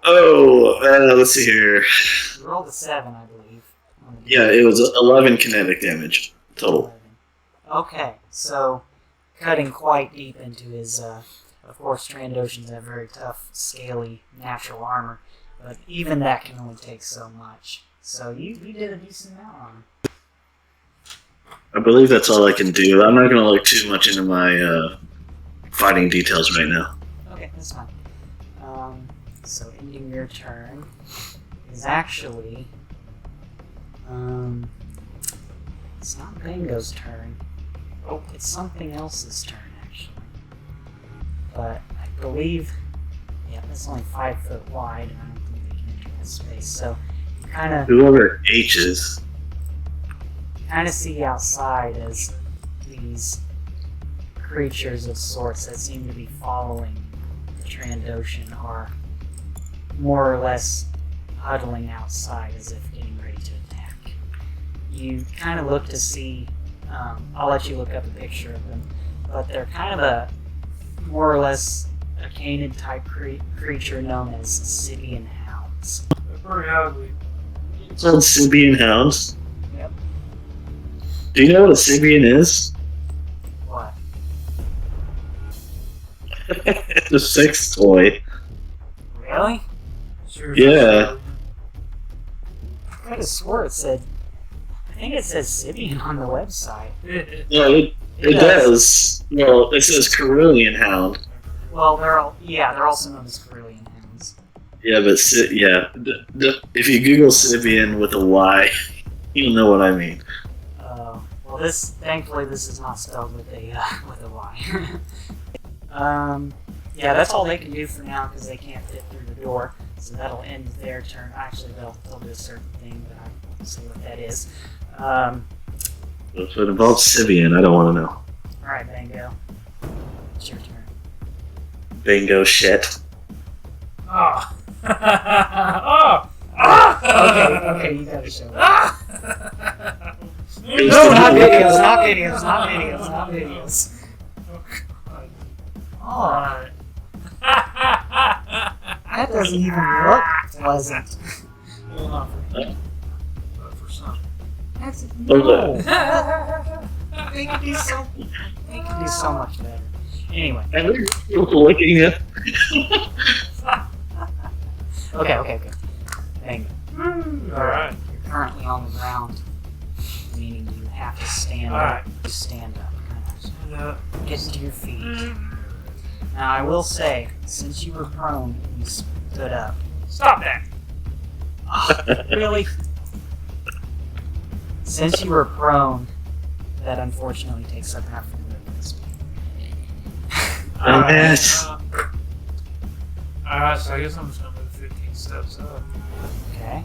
Oh, let's see here. You rolled a 7, I believe. Yeah, it was 11 kinetic damage total. 11. Okay, so cutting quite deep into his, of course, Trandoshans have very tough, scaly, natural armor, but even that can only take so much. So you did a decent amount on him. I believe that's all I can do. I'm not going to look too much into my fighting details right now. Okay, that's fine. So ending your turn is actually It's not Bango's turn. Oh, it's something else's turn, actually. But I believe, yeah, it's only 5 foot wide, and I don't think they can enter that space. So you kind of Whoever H is. see outside as these creatures of sorts that seem to be following the Trandoshan are more or less huddling outside as if getting ready to attack. You kind of look to see, I'll let you look up a picture of them, but they're kind of a more or less a canid type creature known as Sibian hounds. They're pretty ugly. It's called Sibian hounds. Yep. Do you know what a Sibian is? What? It's a sex toy. Really? Sure. Yeah. I could have swore it said, I think it says Sibian on the website. Yeah, it does. Well, it says Carillion hound. Well, they're also known as Carillion hounds. Yeah, but if you Google Sibian with a Y, you'll know what I mean. Well, thankfully, this is not spelled with a Y. Yeah, that's all they can do for now because they can't fit through the door. So that'll end their turn. Actually, they'll do a certain thing, but I won't say what that is. If it involves Sibian, I don't want to know. All right, Bango, it's your turn. Bingo shit. Oh. Oh. Okay, you gotta show it. No, No, not videos, not videos, not videos, not videos. Alright. That doesn't even look pleasant. Well, not for me, but for some. That's Oh, no. They could do so much better. Anyway. And you're looking at. Okay. Bango. Alright. You're currently on the ground, meaning you have to stand Alright. up. You stand up, kind And, of get to your feet. Now, I will say, since you were prone, you stood up. Stop that! Really? Since you were prone, that unfortunately takes up half your movement speed. Yes. Alright, so I guess I'm just gonna move 15 steps up. Okay.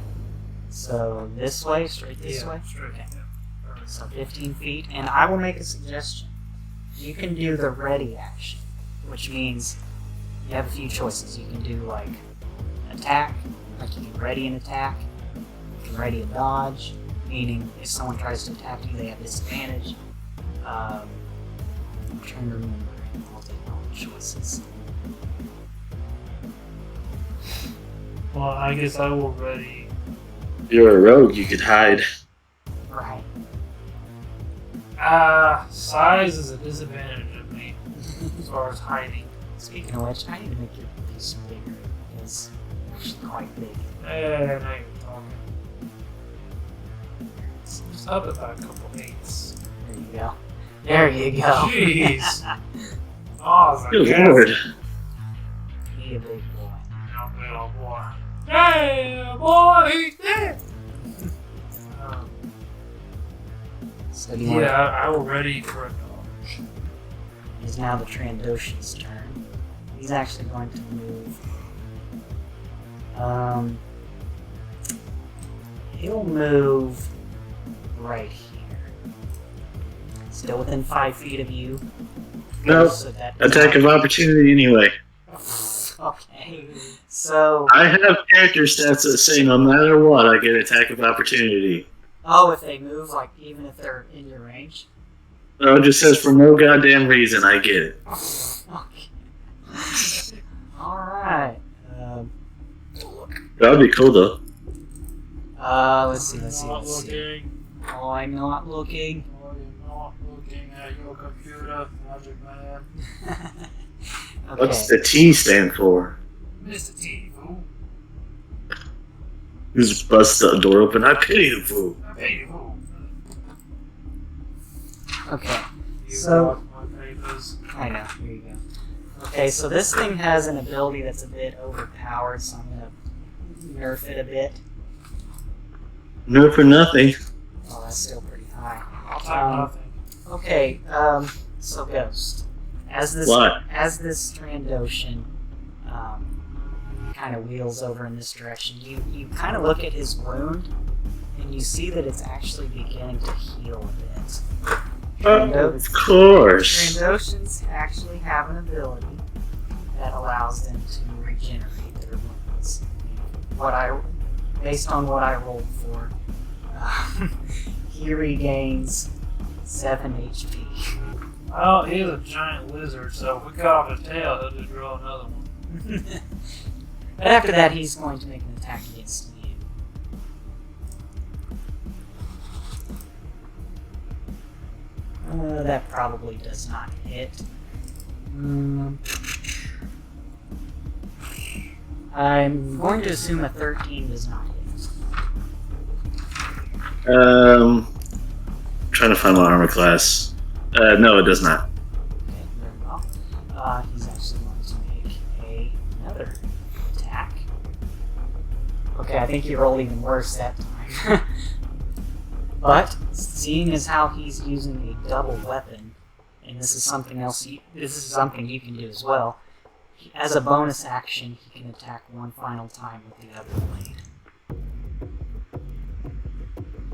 So this way, straight this way? Straight. Okay. Yeah. So 15 feet, and I will make a suggestion. You can do the ready action, which means you have a few choices. You can do like attack, like you can ready an attack. You can ready a dodge, meaning if someone tries to attack you, they have disadvantage. I'm trying to remember all the choices. Well, I guess I will ready. If you're a rogue, you could hide. Right. Size is a disadvantage of me as far as hiding. Speaking of which, I need to make your piece bigger. It's actually quite big. Now you're talking. Just up it by a couple eighths. There you go. There you go. Jeez. Oh, Good lord. Be a big boy. Little boy. Yeah, boy, he's dead. So do you want I will ready for a dodge. It is now the Trandoshan's turn. He's actually going to move. He'll move right here. Still within 5 feet of you. No. So that Attack of opportunity anyway. Okay. So. I have character stats that say no matter what, I get attack of opportunity. Oh, if they move, like, even if they're in your range? No, it just says for no goddamn reason, I get it. Okay. Alright. That would be cool though. Let's see. Oh, I'm not looking. Not looking at your computer, Magic Man. Okay. What's the T stand for? Mr. T, fool. Just bust the door open. I pity the fool. I pay you, fool. Okay. You So- lost my papers. I know. Here you go. Okay, so this thing has an ability that's a bit overpowered, so I'm gonna nerf it a bit. No for nothing. Oh, that's still pretty high. I'll take nothing. Okay, so Ghost. As this Trandoshan kind of wheels over in this direction, you kind of look at his wound, and you see that it's actually beginning to heal a bit. Of course. Trandoshans actually have an ability that allows them to regenerate their wounds. Based on what I rolled for, he regains 7 HP. Well, he's a giant lizard, so if we cut off his tail, he'll just grow another one. But after that, he's going to make an attack against you. That probably does not hit. I'm going to assume a 13 does not hit. Trying to find my armor class. No, it does not. Okay, very well. He's actually going to make another attack. Okay, I think he rolled even worse that time. But seeing as how he's using a double weapon, and this is something you can do as well. As a bonus action, he can attack one final time with the other blade.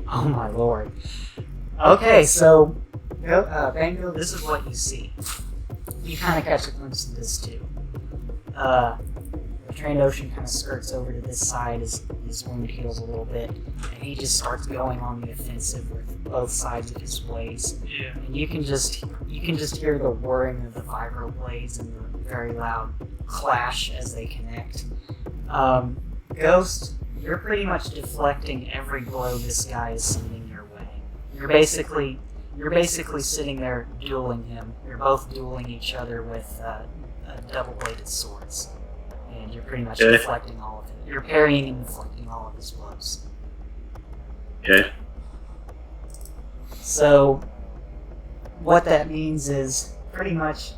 Oh my lord. Okay, so Bango, this is what you see. You kind of catch a glimpse of this too. The Trandoshan kind of skirts over to this side as his wound heals a little bit, and he just starts going on the offensive with both sides of his blades. Yeah. And you can just hear the whirring of the vibro blades and the very loud clash as they connect. Ghost, you're pretty much deflecting every blow this guy is sending your way. You're basically sitting there dueling him. You're both dueling each other with double-bladed swords. And you're pretty much deflecting all of it. You're parrying and deflecting all of his blows. Okay. So, what that means is, pretty much,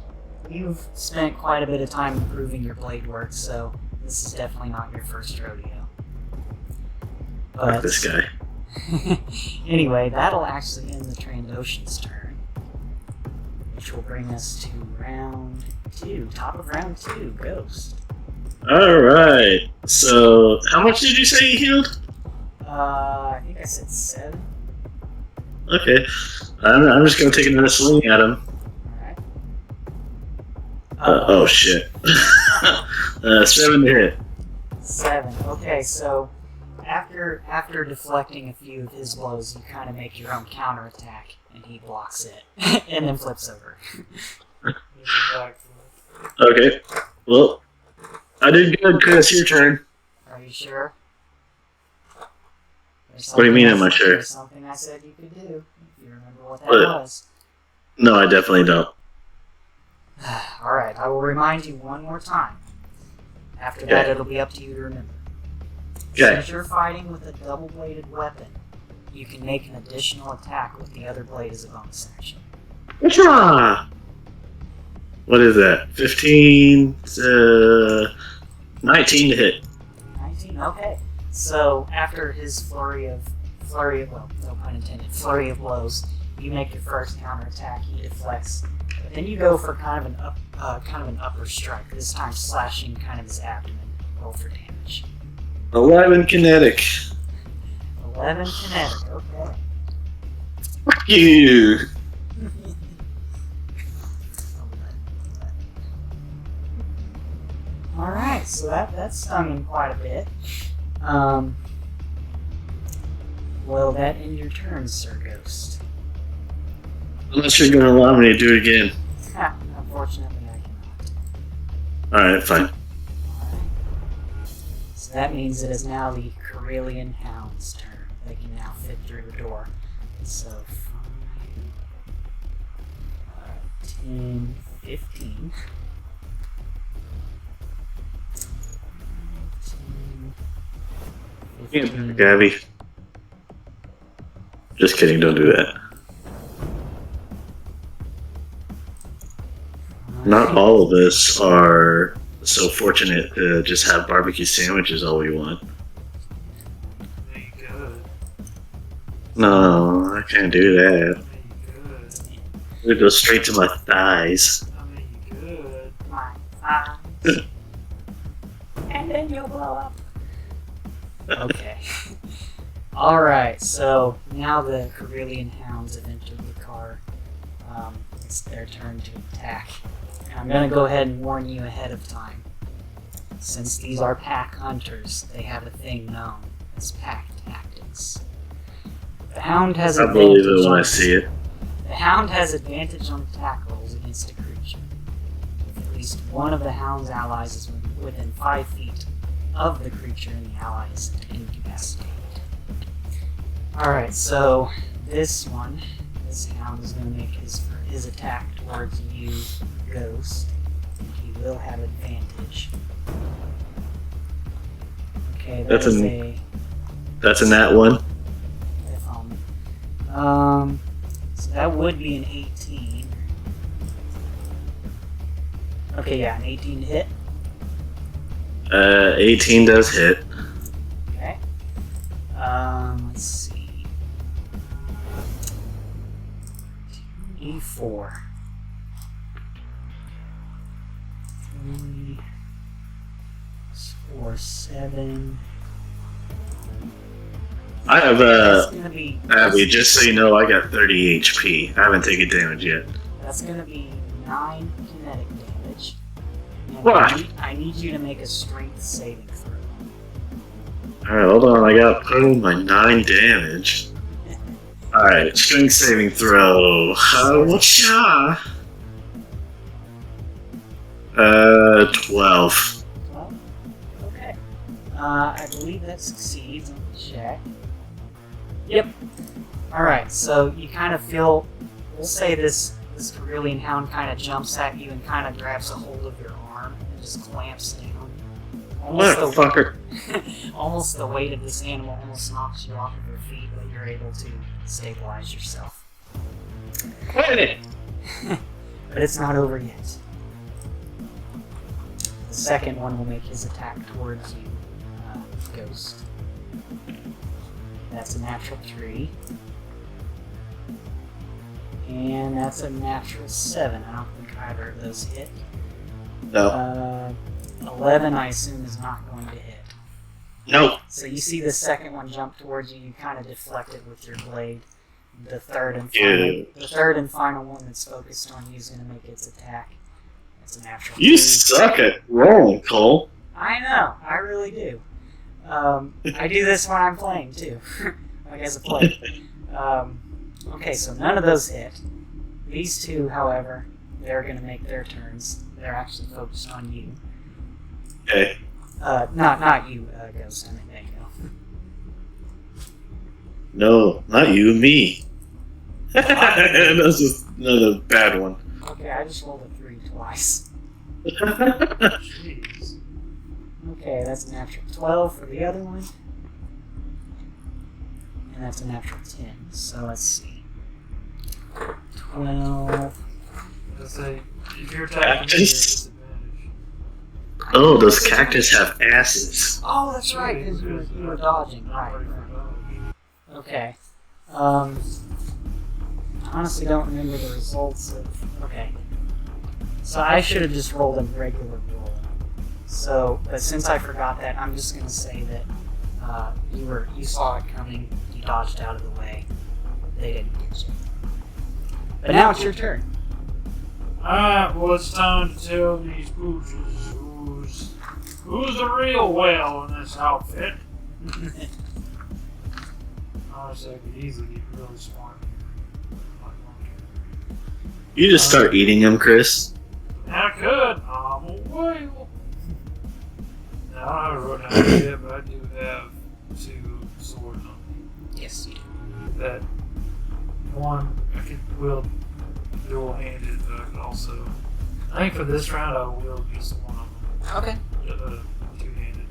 you've spent quite a bit of time improving your blade work, so this is definitely not your first rodeo. But, Fuck this guy. anyway, that'll actually end the Trandoshan's turn, which will bring us to round 2. Top of round 2, Ghost. Alright. So, how much did you say he healed? I think I said 7. Okay. I'm just gonna take another swing at him. Alright. Oh shit. 7 to hit. 7. Okay, so after deflecting a few of his blows, you kind of make your own counterattack, and he blocks it, and then flips over. Okay. Well, I did good, Chris. Your turn. Are you sure? What do you mean, am I sure? There's something I said you could do, if you remember what that What? was. No, I definitely don't. Alright, I will remind you one more time. After that, it'll be up to you to remember. Okay. Since you're fighting with a double-bladed weapon, you can make an additional attack with the other blade as a bonus action. What is that? 15, 19 to hit. 19, okay. So after his flurry of well, no pun intended, flurry of blows, you make your first counterattack. He deflects, but then you go for kind of an upper strike. This time slashing kind of his abdomen. Roll for damage. 11 kinetic. 11 kinetic. Okay. Fuck you. Alright, so that stung him quite a bit. Will that end your turn, Sir Ghost? Unless you're going to allow me to do it again. Unfortunately, I cannot. Alright, fine. Alright. So that means it is now the Carillion Hound's turn. They can now fit through the door. So 5, 10, 15. 15. Gabby. Just kidding, don't do that. Not all of us are so fortunate to just have barbecue sandwiches all we want. There you go. No, I can't do that. I mean, you could. It goes straight to my thighs. I mean, you could. My eyes. And then you'll blow up. Okay. Alright, so now the Carillion hounds have entered the car. It's their turn to attack. And I'm going to go ahead and warn you ahead of time. Since these are pack hunters, they have a thing known as pack tactics. The hound has I believe it when I on see it. the hound has advantage on attack rolls against a creature. If at least one of the hound's allies is within 5 feet of the creature and the ally is incapacitated. Alright, so this hound is going to make his attack towards you, Ghost. And he will have advantage. Okay, That's a nat one. So that would be an 18. Okay, yeah, an 18 to hit. 18 does hit. Okay. Let's see. E4. 3, 4, 7. I have That's gonna be. Abby, just so you know, I got 30 HP. I haven't taken damage yet. That's gonna be 9 kinetic damage. And What? I need you to make a strength saving throw. Alright, hold on. I got my 9 damage. Alright, strength saving throw. Whatcha? 12. Well, okay. I believe that succeeds on the check. Yep. Alright, so you kind of feel, we'll say this Carillion hound kind of jumps at you and kind of grabs a hold of your arm and just clamps down. Motherfucker. Almost the weight of this animal almost knocks you off of your feet, but you're able to stabilize yourself. Wait a minute. But it's not over yet. The second one will make his attack towards you, Ghost. That's a natural 3. And that's a natural 7. I don't think either of those hit. No. 11, I assume, is not going to hit. No. So you see the second one jump towards you, you kind of deflect it with your blade. The third and final one that's focused on you is going to make its attack. That's a natural 3. You suck at rolling, Cole. I know, I really do. I do this when I'm playing too, like as a player. Okay, so none of those hit. These two, however, they're going to make their turns. They're actually focused on you. Okay. Not you, Ghost. I mean, Bango. No, not you, me. That's just another bad one. Okay, I just rolled a 3 twice. Jeez. Okay, that's a natural 12 for the other one. And that's a natural 10. So let's see. 12. Let's say, if you're attacking me, there's disadvantage. Oh, those cactus have asses. Oh, that's right, because you were dodging. Not Right. ready for dodge. Okay. Honestly don't remember the results of... Okay. So I should have just rolled a regular roll. So, but since I forgot that, I'm just going to say that you saw it coming, you dodged out of the way. They didn't get you. But now it's your turn. Alright, well, it's time to tell these pooches who's the real whale in this outfit. Honestly, I could easily get really smart here. You just start eating them, Chris. I could. I'm a whale. Now, I don't have it written out yet, but I do have 2 swords on me. Yes, you do. That one I could wield dual-handed, but I could also... I think for this round I'll wield just one of them. Okay. Two-handed.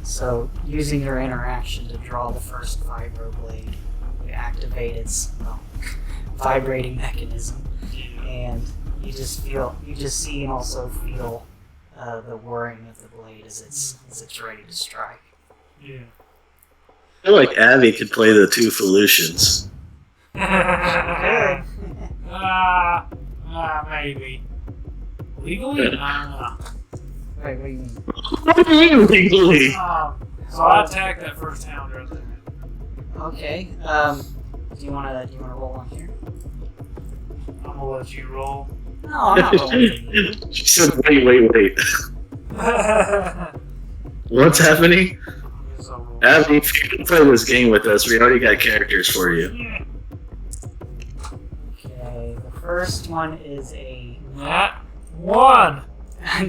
So, using your interaction to draw the first vibroblade, you activate its vibrating mechanism, Yeah. and you just see and also feel the whirring of the blade as it's ready to strike. Yeah. feel like Abby could play the two solutions. Maybe. Legally? I Wait, what do you mean? What do you mean legally? so I attacked that first hound right there. Okay. Do you wanna roll on here? I'm gonna let you roll. No, I'm not rolling. She said, wait. What's happening? Yes, I'll roll. Abby, if you can play this game with us, we already got characters for you. Okay, the first one is a... Nat 1!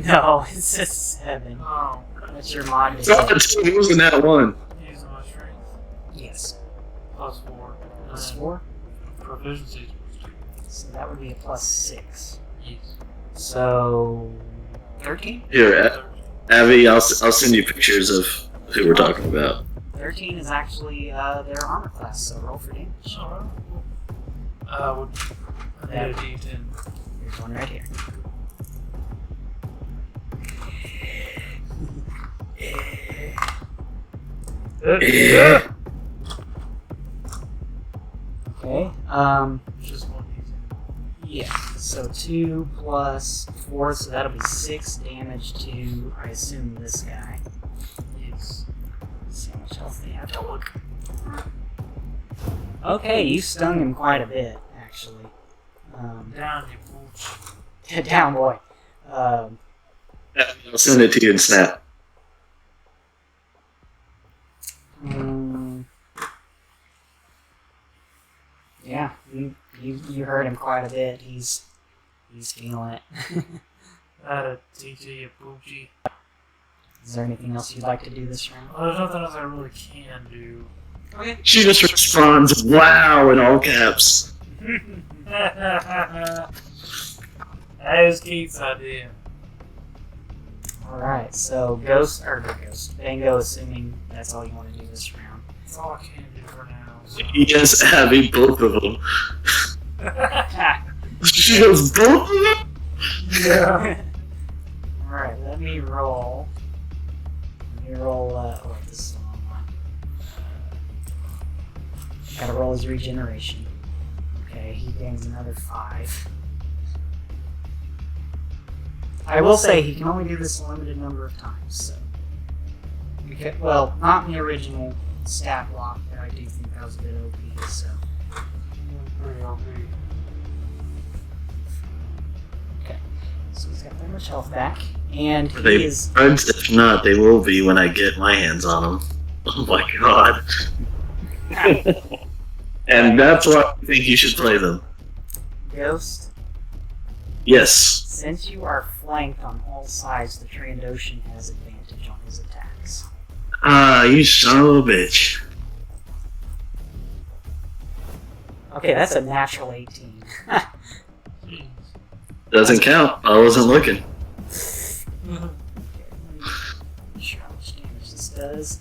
No, it's a 7. Oh. That's your mod. It wasn't that one. Using my strength. Yes. Plus 4. Plus 4? Proficiency. So that would be a plus 6. Yes. So... 13? Here, Abby, I'll send you pictures of who we're talking about. 13 is actually their armor class, so roll for damage. Alright. I need a D10. Here's one right here. Yeah. Okay, Just one D10. yeah, so 2 plus 4, so that'll be 6 damage to, I assume, this guy. Yes. Let's see how much health they have to look. Okay, you stung him quite a bit, actually. Down, you fool. Down, boy. I'll send it to you in Snap. Yeah, you hurt him quite a bit. He's feeling it. That a TT, you poochie. Is there anything else you'd like to do this round? Well, there's nothing else I really can do. Okay. She just responds, "Wow!" in all caps. That is Keith's idea. Alright, so Bango, assuming that's all you want to do this round. That's all I can do for now. So. Yes, Abby, both of them. She goes, both of them? Yeah. Alright, let me roll. Oh, this is the wrong one. Gotta roll his regeneration. Okay, he gains another 5. I will say he can only do this a limited number of times, so. Well, not in the original stat block, but I do think that was a bit OP, so. Pretty OP. Okay, so he's got that much health back, and he They is. friends, if not, they will be when I get my hands on them. Oh my god. And that's why I think you should play them. Ghost, Yes. since you are flanked on all sides, the Trandoshan has advantage on his attacks. Ah, you son of a bitch. Okay, that's a natural 18. Jeez. Doesn't count. I wasn't looking. Okay, let me show how much damage this does.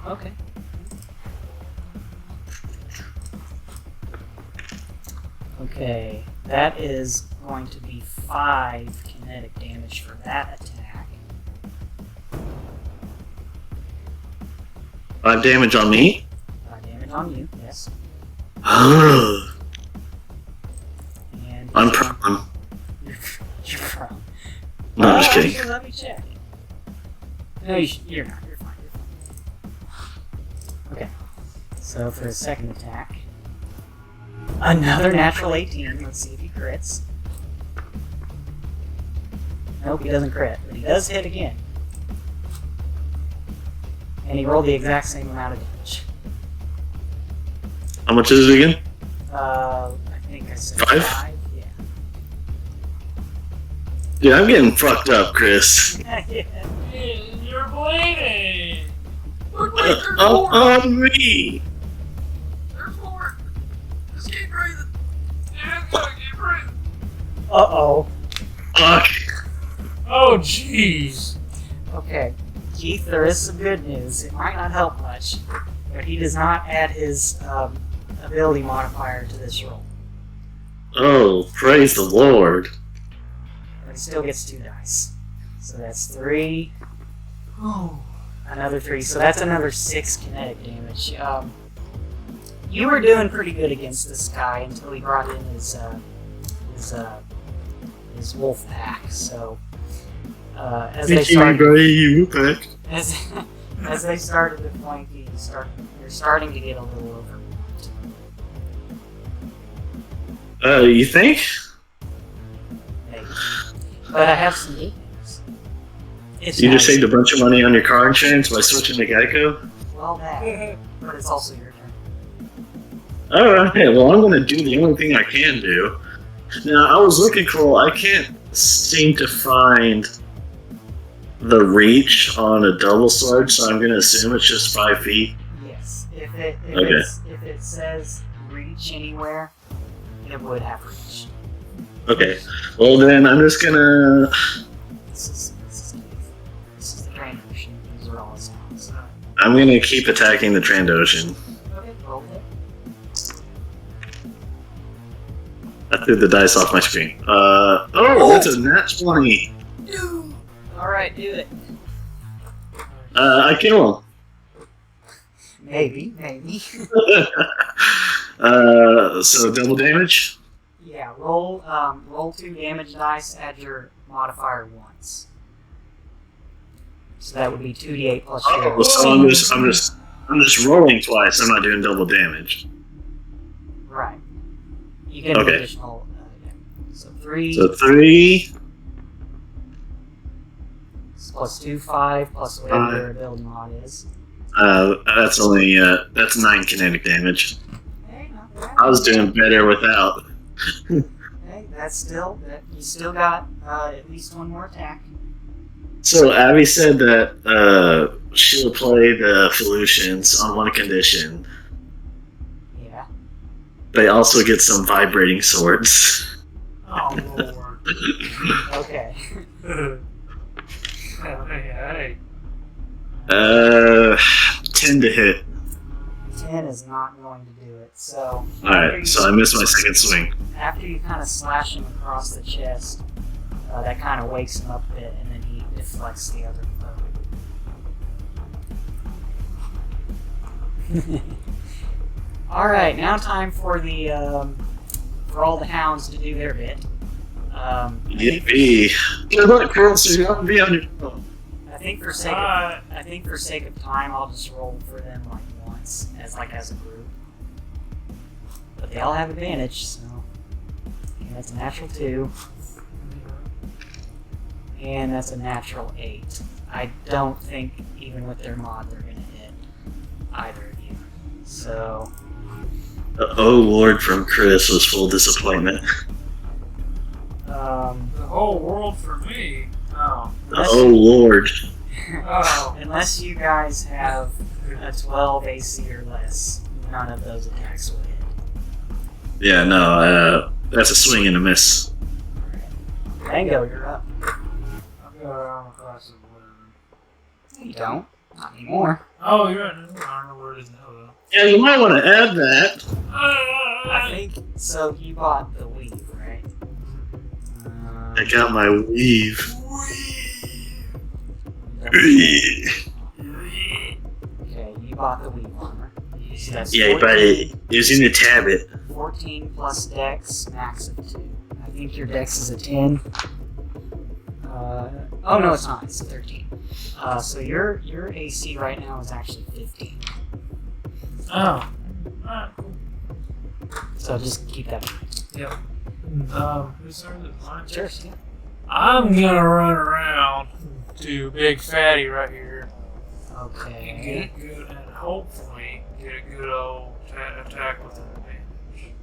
Okay. Okay, that is going to be 5 kinetic damage for that attack. 5 damage on me? 5 damage on you, yes. Oh, And I'm prone. You're prone. No, I'm just kidding. Actually, let me check. No, you're not. You're fine. You're fine. Okay. So for his second attack, another natural 18. Let's see if he crits. Nope, he doesn't crit, but he does hit again. And he rolled the exact same amount of damage. How much is it again? I think I said 5? 5. Yeah. Dude, I'm getting fucked up, Chris. Yeah. You're bleeding! On me! There's more! Just keep breathing! Yeah, keep breathing! Uh-oh. Fuck. Oh, jeez! Okay, Keith, there is some good news. It might not help much, but he does not add his ability modifier to this roll. Oh, praise the Lord. But he still gets 2 dice. So that's 3 Oh. Another 3, so that's another 6 kinetic damage. You were doing pretty good against this guy until he brought in his wolf pack. So as they started to flank you, you're starting to get a little overwhelmed. You think? Maybe. But I have some good news. You just saved a bunch of money on your car insurance by switching to Geico? Well, that. But it's also your turn. Alright, well, I'm gonna do the only thing I can do. Now, I was looking for, I can't seem to find the reach on a double sword, so I'm gonna assume it's just 5 feet. Yes. If it says reach anywhere, it would have reach. Okay, well then I'm just gonna... This is the train machine. These are all its sounds. I'm gonna keep attacking the Trandoshan. Okay, roll it. I threw the dice off my screen. That's a nat 20. Alright, do it. I kill him. Maybe. So double damage? Yeah, roll 2 damage dice, add your modifier once. So that would be 2d8 plus your... Oh, so I'm just rolling twice, I'm not doing double damage. Right. You get an additional... so 3... So 3... Plus 2, 5, plus whatever your ability mod is. That's only, that's 9 kinetic damage. Hey, not bad. I was doing better without. Hey, you still got at least one more attack. So Abby said that she'll play the Felucians on one condition. Yeah. They also get some vibrating swords. Oh, Lord. Okay. Hey. 10 to hit. 10 is not going to do it, so... Alright, so I missed my second swing. After you kind of slash him across the chest, that kind of wakes him up a bit, and then he deflects the other blow. Alright, now time for the, for all the hounds to do their bit. Yippee! Good luck, Colson. I'll be on your phone. I think for sake of time, I'll just roll for them like once, as a group. But they all have advantage, so and that's a natural 2, and that's a natural 8. I don't think even with their mod they're gonna hit either of you. So. The oh Lord from Chris was full disappointment. The whole world for me. Oh. Oh Lord. Oh. Unless you guys have a 12 AC or less, none of those attacks will hit. Yeah, no, that's a swing and a miss. Bango, you're up. I've got armor class of 11. You don't. Not anymore. Oh, you're right. I don't know where it is now, though. Yeah, you might want to add that. I think so. You bought the weave, right? I got my weave. Okay, you bought the weave armor. So that's Yeah, but it was in the tablet. 14 plus dex, max of 2. I think your dex is a 10. Oh no, it's not. It's a 13. So your AC right now is actually 15. Oh. Alright, cool. So just keep that in mind. Yep. Who's turn is it? Mine? Cheers. Yeah. I'm gonna run around to Big Fatty right here and Okay. get a good, and hopefully get a good old attack with an advantage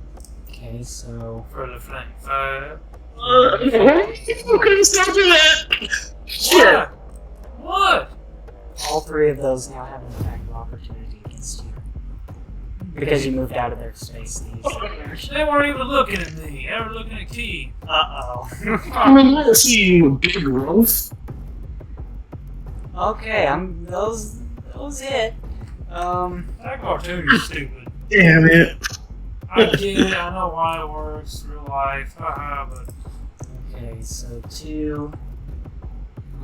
Okay, so for the flank 5. Okay, stop that! Shit! What? all 3 of those now have an attack of opportunity against you. Because you moved out of their space. They weren't even looking at me. They were looking at Key. Uh-oh. I see you, big wolf. Okay, those hit. That cartoon is stupid. Damn it. I get it. I know why it works. Real life. Haha, but Okay, so 2.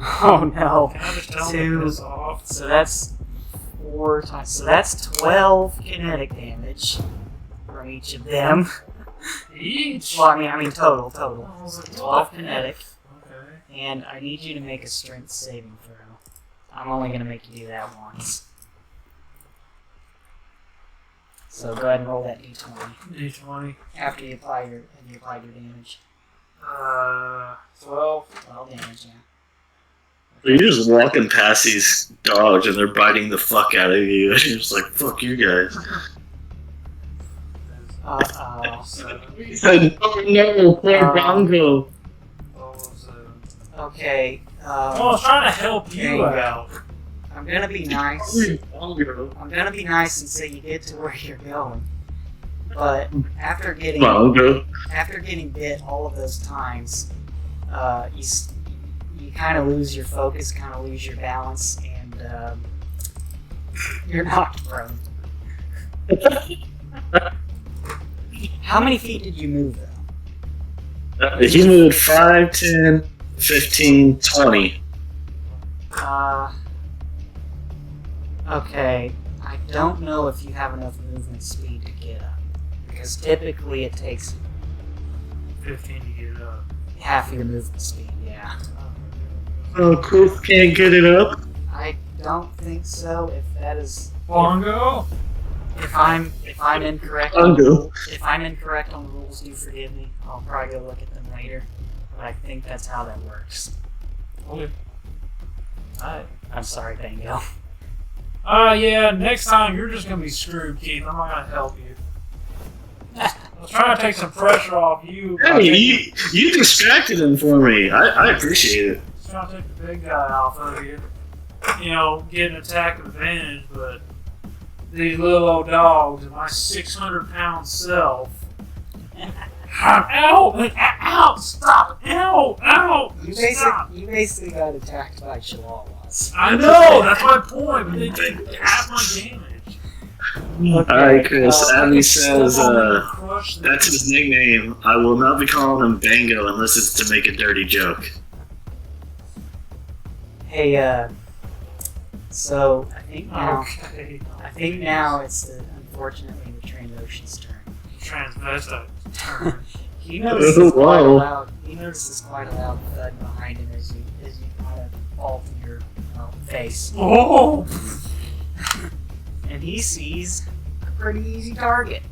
Oh no. Can I just tell him to Two. piss off? So that's 4 times. So that's 12 kinetic damage from each of them. Each? Well, I mean total. I was like, 12 kinetic. Okay. And I need you to make a strength saving throw. I'm only going to make you do that once. So go ahead and roll that d20 D20. after you applied your damage. 12. 12 damage, yeah. You're just walking past these dogs and they're biting the fuck out of you. And you're just like, fuck you guys. Uh-oh. 7. Oh no, poor Bongo. Okay. I was trying to help there you you go. out. I'm gonna be nice. I'm gonna be nice and say you get to where you're going. But after getting Bongo. bit all of those times, you kind of lose your focus, kind of lose your balance, and you're knocked prone. How many feet did you move though? He moved 5, 10, 15, 20. Okay. I don't know if you have enough movement speed to get up. Because typically it takes 15 to get up. half your movement speed, yeah. Oh, Chris can't get it up. I don't think so. If that is... Bongo? If I'm incorrect Bongo. if I'm incorrect on the rules, do forgive me. I'll probably go look at them later. But I think that's how that works. Okay. Alright. I'm sorry, Bango. Yeah, next time you're just gonna be screwed, Keith. I'm not gonna help you. I was trying to take some pressure off you. Hey, you distracted him for me. I appreciate it. Trying to take the big guy off of you. You know, get an attack advantage, but these little old dogs and my 600-pound self. Ow! Ow! Stop! Ow! Ow! Stop! You basically got attacked by chihuahuas. I know! That's my point, but they take half my damage. Okay, Alright, Chris. Abby says, Crush them. that's his nickname. I will not be calling him Bango unless it's to make a dirty joke. Hey, so Okay. I think now it's unfortunately the Trandocean's turn. Transvestite turn. He notices quite a Whoa. loud. He notices quite a loud thud behind him as you kind of fall to your face, Oh! and he sees a pretty easy target.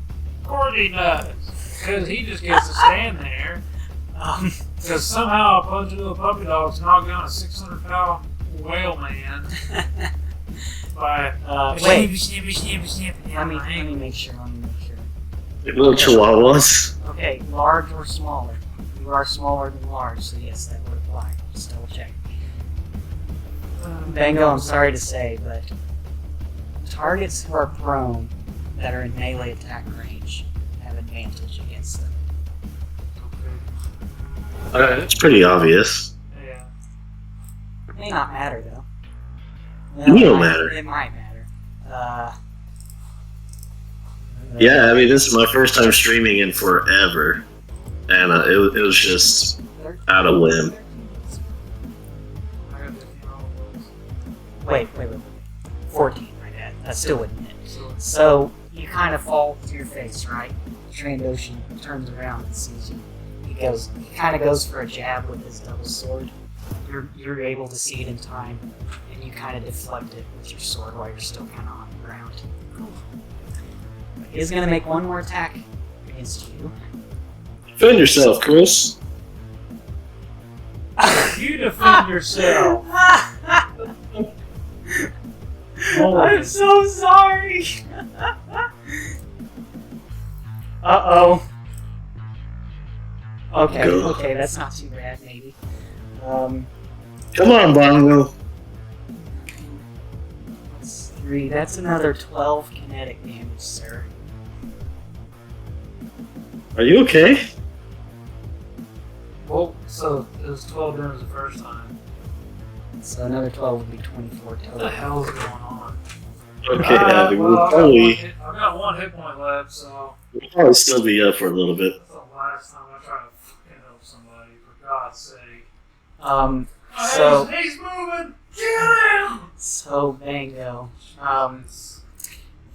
Of course he does. Because he just gets to stand there. Because somehow a bunch of little puppy dogs knocked down a 600-pound whale man by wait. snip. Let me make sure. Little chihuahuas. Okay, large or smaller. You are smaller than large, so yes, that would apply. Just double check. Bango, I'm sorry to say, but targets who are prone that are in melee attack range have advantage against them. It's pretty obvious. Yeah. It may not matter though. It will matter. It might matter. Yeah, I mean, this is my first time streaming in forever. And it was just out of whim. Wait. 14, my bad. That still wouldn't hit. So, you kind of fall to your face, right? Trandoshan turns around and sees you. He kind of goes for a jab with his double sword. You're able to see it in time, and you kind of deflect it with your sword while you're still kind of on the ground. He's going to make one more attack against you. Defend yourself, Chris. You defend yourself. I'm so sorry. Uh-oh. Okay, that's not too bad, maybe. Come on, Bongo. That's 3. That's another 12 kinetic damage, sir. Are you okay? Well, so it was 12 damage the first time. So another 12 would be 24 total. What the hell is going on? Okay, Abby, well, I've got one hit point left, so we'll probably still be up for a little bit. that's the last time I try to fucking help somebody, for God's sake. So- he's moving. Get him. So, Bango.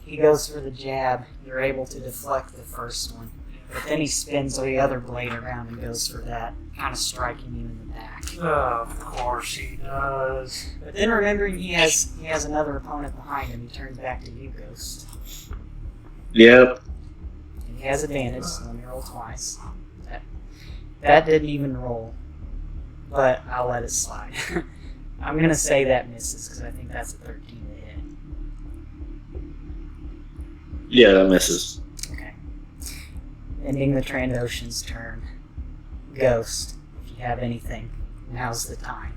He goes for the jab. You're able to deflect the first one. But then he spins the other blade around and goes for that, kind of striking you in the back. Of course he does. But then remembering he has another opponent behind him, he turns back to you, Ghost. Yep. And he has advantage, so let me roll twice. That didn't even roll. But I'll let it slide. I'm going to say that misses, because I think that's a 13 to hit. Yeah, that misses. Okay. Ending the Trandocean's turn. Ghost, if you have anything, now's the time.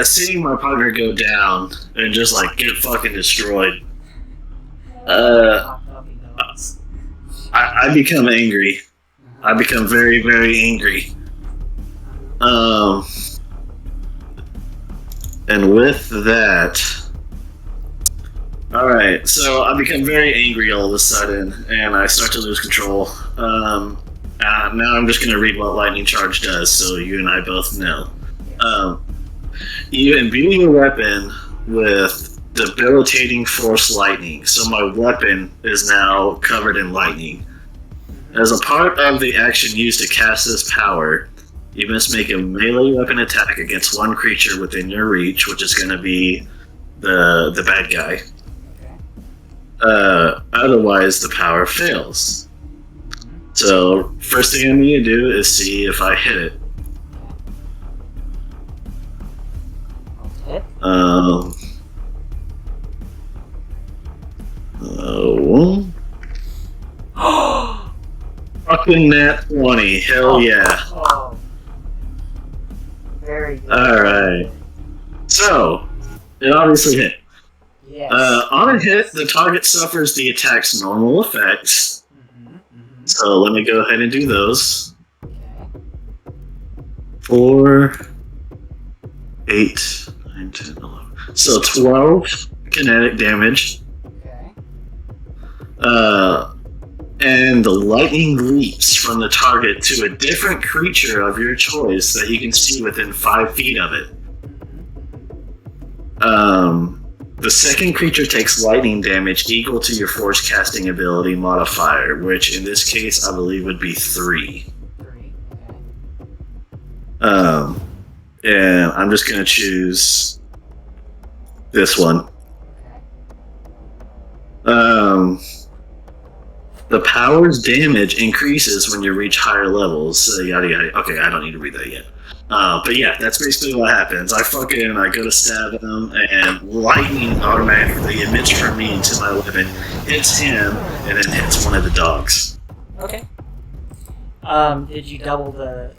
Seeing my partner go down and just like get fucking destroyed, I become angry. I become very, very angry. And with that, alright, so I become very angry all of a sudden, and I start to lose control. Now I'm just going to read what Lightning Charge does, so you and I both know. You imbue your weapon with debilitating force lightning, so my weapon is now covered in lightning. As a part of the action used to cast this power, you must make a melee weapon attack against one creature within your reach, which is going to be the bad guy. Otherwise, the power fails. So, first thing I'm going to do is see if I hit it. Hit? Fucking nat 20. Hell yeah. Oh. Very good. Alright. So, it obviously hit. Yes. On a hit, the target suffers the attack's normal effects. So let me go ahead and do those. Okay. 4, 8, 9, 10, 11. So 12 kinetic damage. Okay. And the lightning leaps from the target to a different creature of your choice that you can see within 5 feet of it. The second creature takes lightning damage equal to your force casting ability modifier, which in this case I believe would be 3. 3. And I'm just going to choose this one. Okay. The power's damage increases when you reach higher levels, so yada yada. Okay, I don't need to read that yet. But yeah, that's basically what happens. I go to stab him, and lightning automatically emits from me into my weapon, hits him, and then hits one of the dogs. Okay. Did you double the...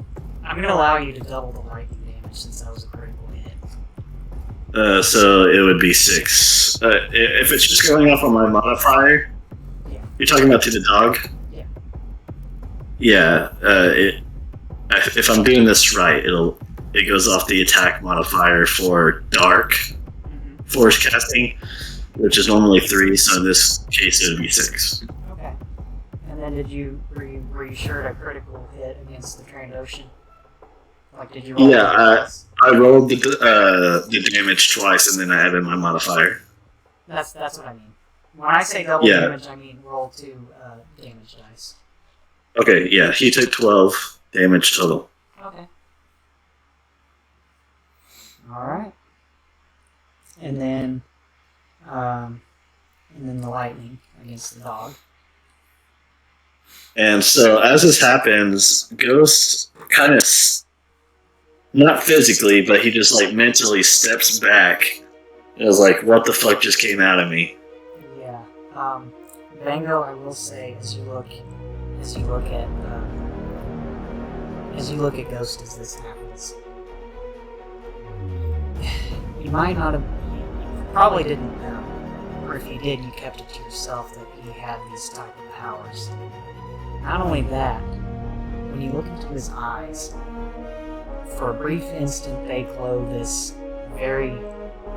I'm going to allow you to double the lightning damage since that was a critical hit. So it would be 6. If it's just going off on my modifier, Yeah. you're talking about to the dog? Yeah. Yeah, if I'm doing this right, it goes off the attack modifier for dark force casting, which is normally 3, so in this case it would be 6. Okay. And then were you sure to critical hit against the Trandocean? Like, did you roll Yeah, I rolled the damage twice, and then I added my modifier. That's what I mean. When I say double damage, I mean roll 2 damage dice. Okay, yeah, he took 12 damage total. Okay. Alright. And then the lightning against the dog. And so as this happens, Ghost kind of, not physically, but he just like mentally steps back. It was like, what the fuck just came out of me? Yeah. Bango, I will say, as you look at Ghost as this happens, you might not have, you probably didn't know, or if you did, you kept it to yourself that he had these type of powers. Not only that, when you look into his eyes, for a brief instant they glow this very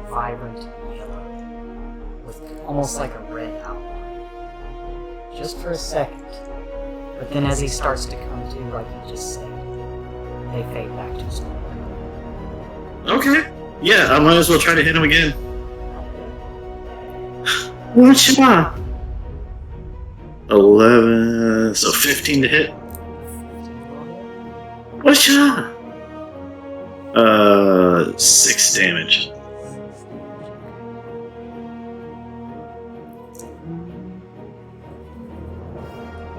vibrant yellow, with almost like a red outline. Just for a second. But then as he starts to come to, like you just said, they fade back to smoke. Okay. Yeah, I might as well try to hit him again. What's your 11, so 15 to hit. What's your 6 damage.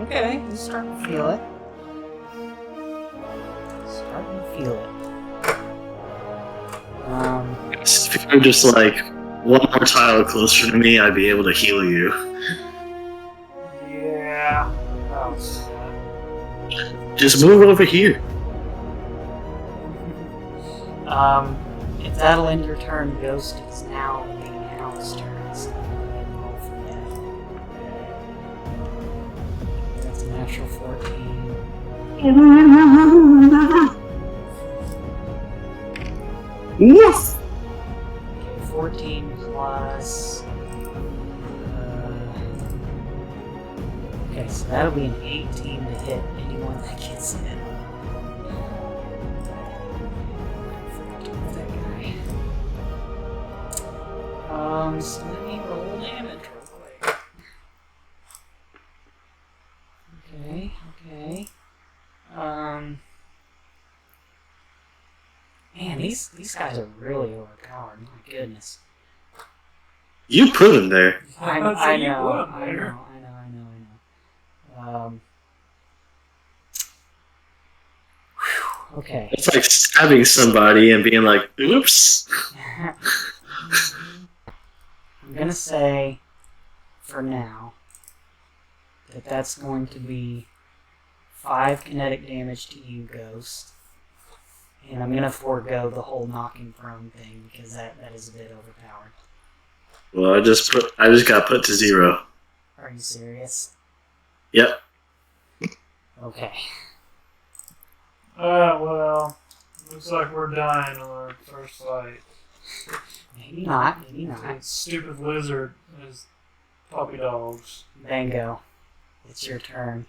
Okay, I'm starting to feel it. If you're just like one more tile closer to me, I'd be able to heal you. Yeah. Oh, Just move over here. If that'll end your turn, Ghost is now the Hound's turn. So roll for that. That's a natural 14. Yes! Okay, 14 plus. Okay, so that'll be an 18 to hit anyone that gets in. That guy. So let me roll damage real quick. Okay. Man, these guys are really overpowered. My goodness. You put him there. I know. Okay. It's like stabbing somebody and being like, oops. I'm gonna say, for now, that's going to be 5 kinetic damage to you, Ghost. And I'm gonna forego the whole knocking prone thing because that is a bit overpowered. Well, I just got put to 0. Are you serious? Yep. Okay. well, looks like we're dying on our first fight. Maybe not. That stupid lizard is puppy dogs. Bango, it's your turn.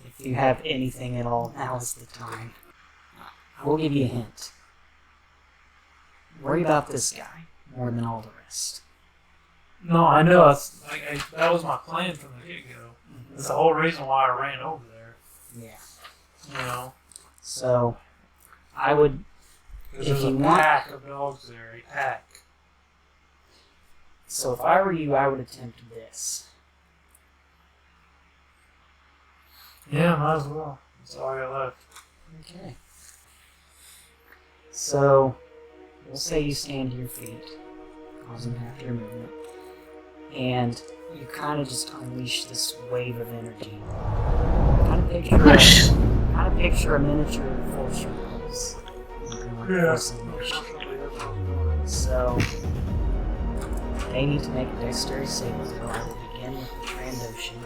If you have anything at all, now is the time. I will give you a hint. Worry about this guy more than all the rest. No, I know. That was my plan from the get-go. That's the whole reason why I ran over there. Yeah. You know? So, I would... Because If there's you a want- pack of dogs there. A pack. So if I were you, I would attempt this. Yeah, might as well. That's all I got left. Okay. So, we'll say you stand to your feet, causing half your movement, and you kind of just unleash this wave of energy. Kind of picture a miniature force repulse. Force unleashed. So, they need to make a dexterity saving throw. I will begin with the Trandoshan.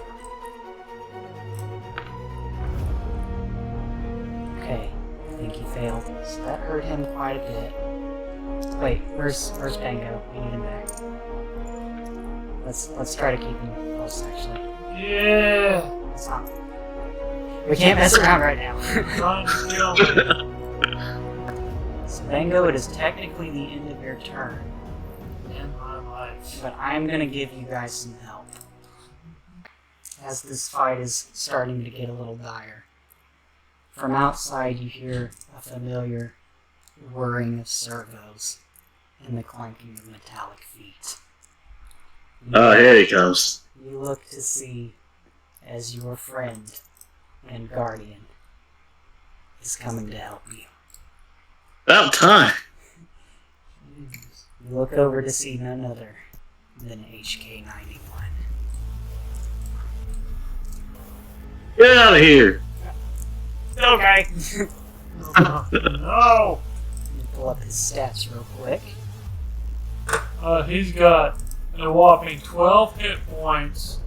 Okay, I think he failed. So that hurt him quite a bit. Wait, where's Bango? We need him back. Let's try to keep him close, actually. Yeah! It's not. We can't mess around right now. Trying to kill me. So Bango, it is technically the end of your turn, In my life. but I'm gonna give you guys some help. As this fight is starting to get a little dire. From outside you hear a familiar whirring of servos and the clanking of metallic feet. Oh, here he comes. You look to see as your friend and guardian is coming to help you. About time. You look over to see none other than HK-91. Get out of here. Okay. No! You pull up his stats real quick. He's got a whopping 12 hit points,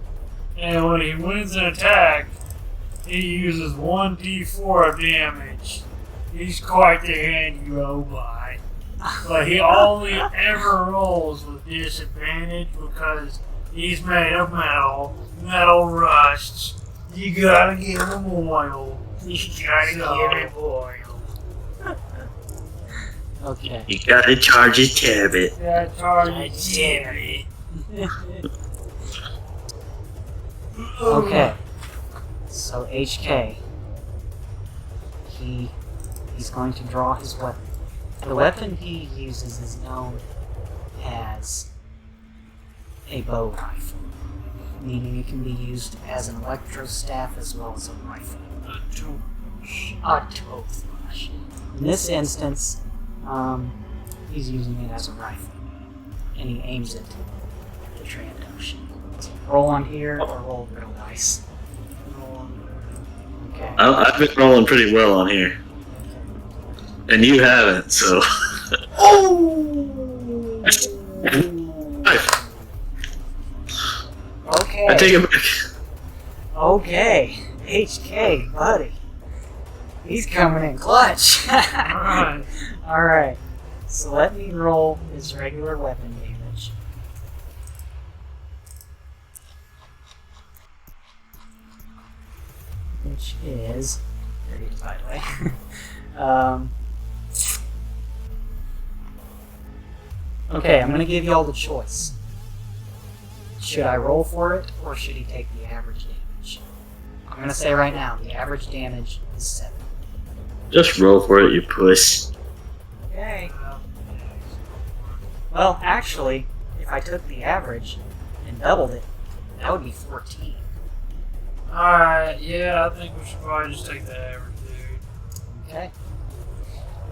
and when he wins an attack, he uses 1d4 of damage. He's quite the handy robot. But he only ever rolls with disadvantage because he's made of metal. Metal rusts. You gotta give him oil. You gotta give him oil. Okay. You gotta charge a tablet. Okay. So HK, he's going to draw his weapon. The weapon he uses is known as a bow rifle, meaning it can be used as an electro staff as well as a rifle. A toothbrush. In this instance, he's using it as a rifle, and he aims it at the Trandoshan. So roll on here or roll real dice. Okay. I've been rolling pretty well on here. And you haven't, so. Oh! Okay. I take it back. Okay. HK, buddy. He's coming in clutch. Alright. Alright. So let me roll his regular weapon damage. Which is 30, by the way. Okay, I'm going to give you all the choice. Should I roll for it, or should he take the average damage? I'm going to say right now, the average damage is 7. Just roll for it, you puss. Okay. Well, actually, if I took the average and doubled it, that would be 14. Alright, yeah, I think we should probably just take the average, dude. Okay.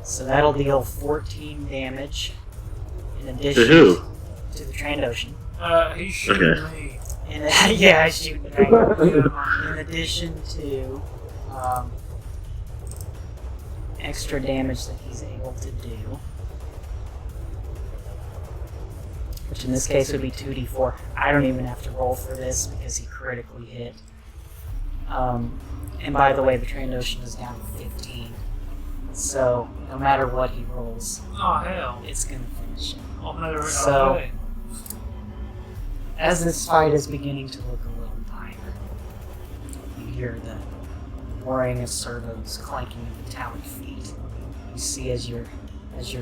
So that'll deal 14 damage in addition To who? to the Trandoshan. He's shooting me. Yeah, I shoot the in addition to extra damage that he's able to do, which in this case would be 2d4. I don't even have to roll for this because he critically hit. And by the way, the Trandoshan is down to 15, so no matter what he rolls, Oh, hell. it's going to finish him. So, So- As this fight is beginning to look a little tighter, you hear the whirring of servos clanking of metallic feet. You see as your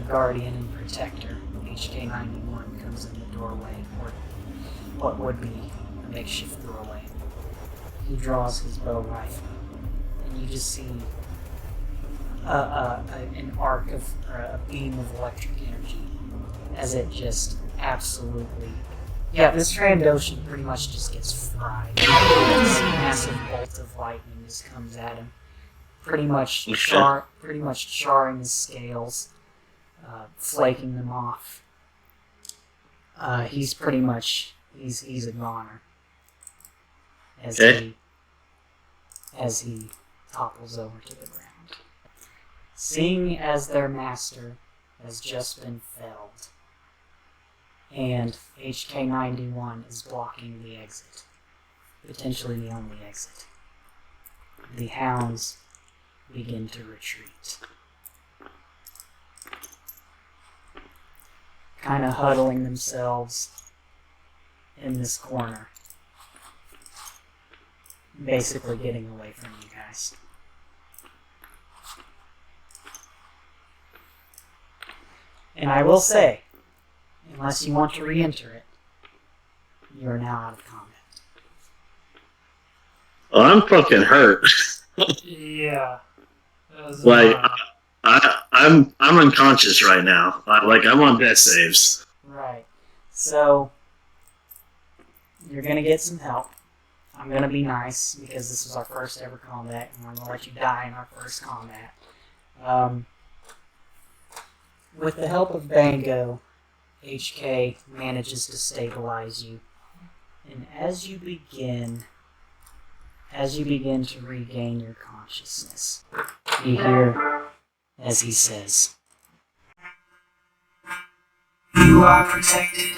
guardian and protector, HK91, comes in the doorway, or what would be a makeshift doorway. He draws his bow rifle, and you just see an arc of, or a beam of electric energy as it just absolutely... Yeah, this Trandoshan pretty much just gets fried. This massive bolt of lightning just comes at him, pretty much charring his scales, flaking them off. He's pretty much he's a goner as he topples over to the ground. Seeing as their master has just been felled, and HK91 is blocking the exit, potentially the only exit, the hounds begin to retreat, kind of huddling themselves in this corner, basically getting away from you guys. And I will say, unless you want to re-enter it, you are now out of combat. Well, I'm fucking hurt. yeah. Like, I'm unconscious right now. I'm on death saves. Right. So, you're going to get some help. I'm going to be nice, because this was our first ever combat, and I'm going to let you die in our first combat. With the help of Bango, HK manages to stabilize you, and as you begin to regain your consciousness, you hear as he says, "You are protected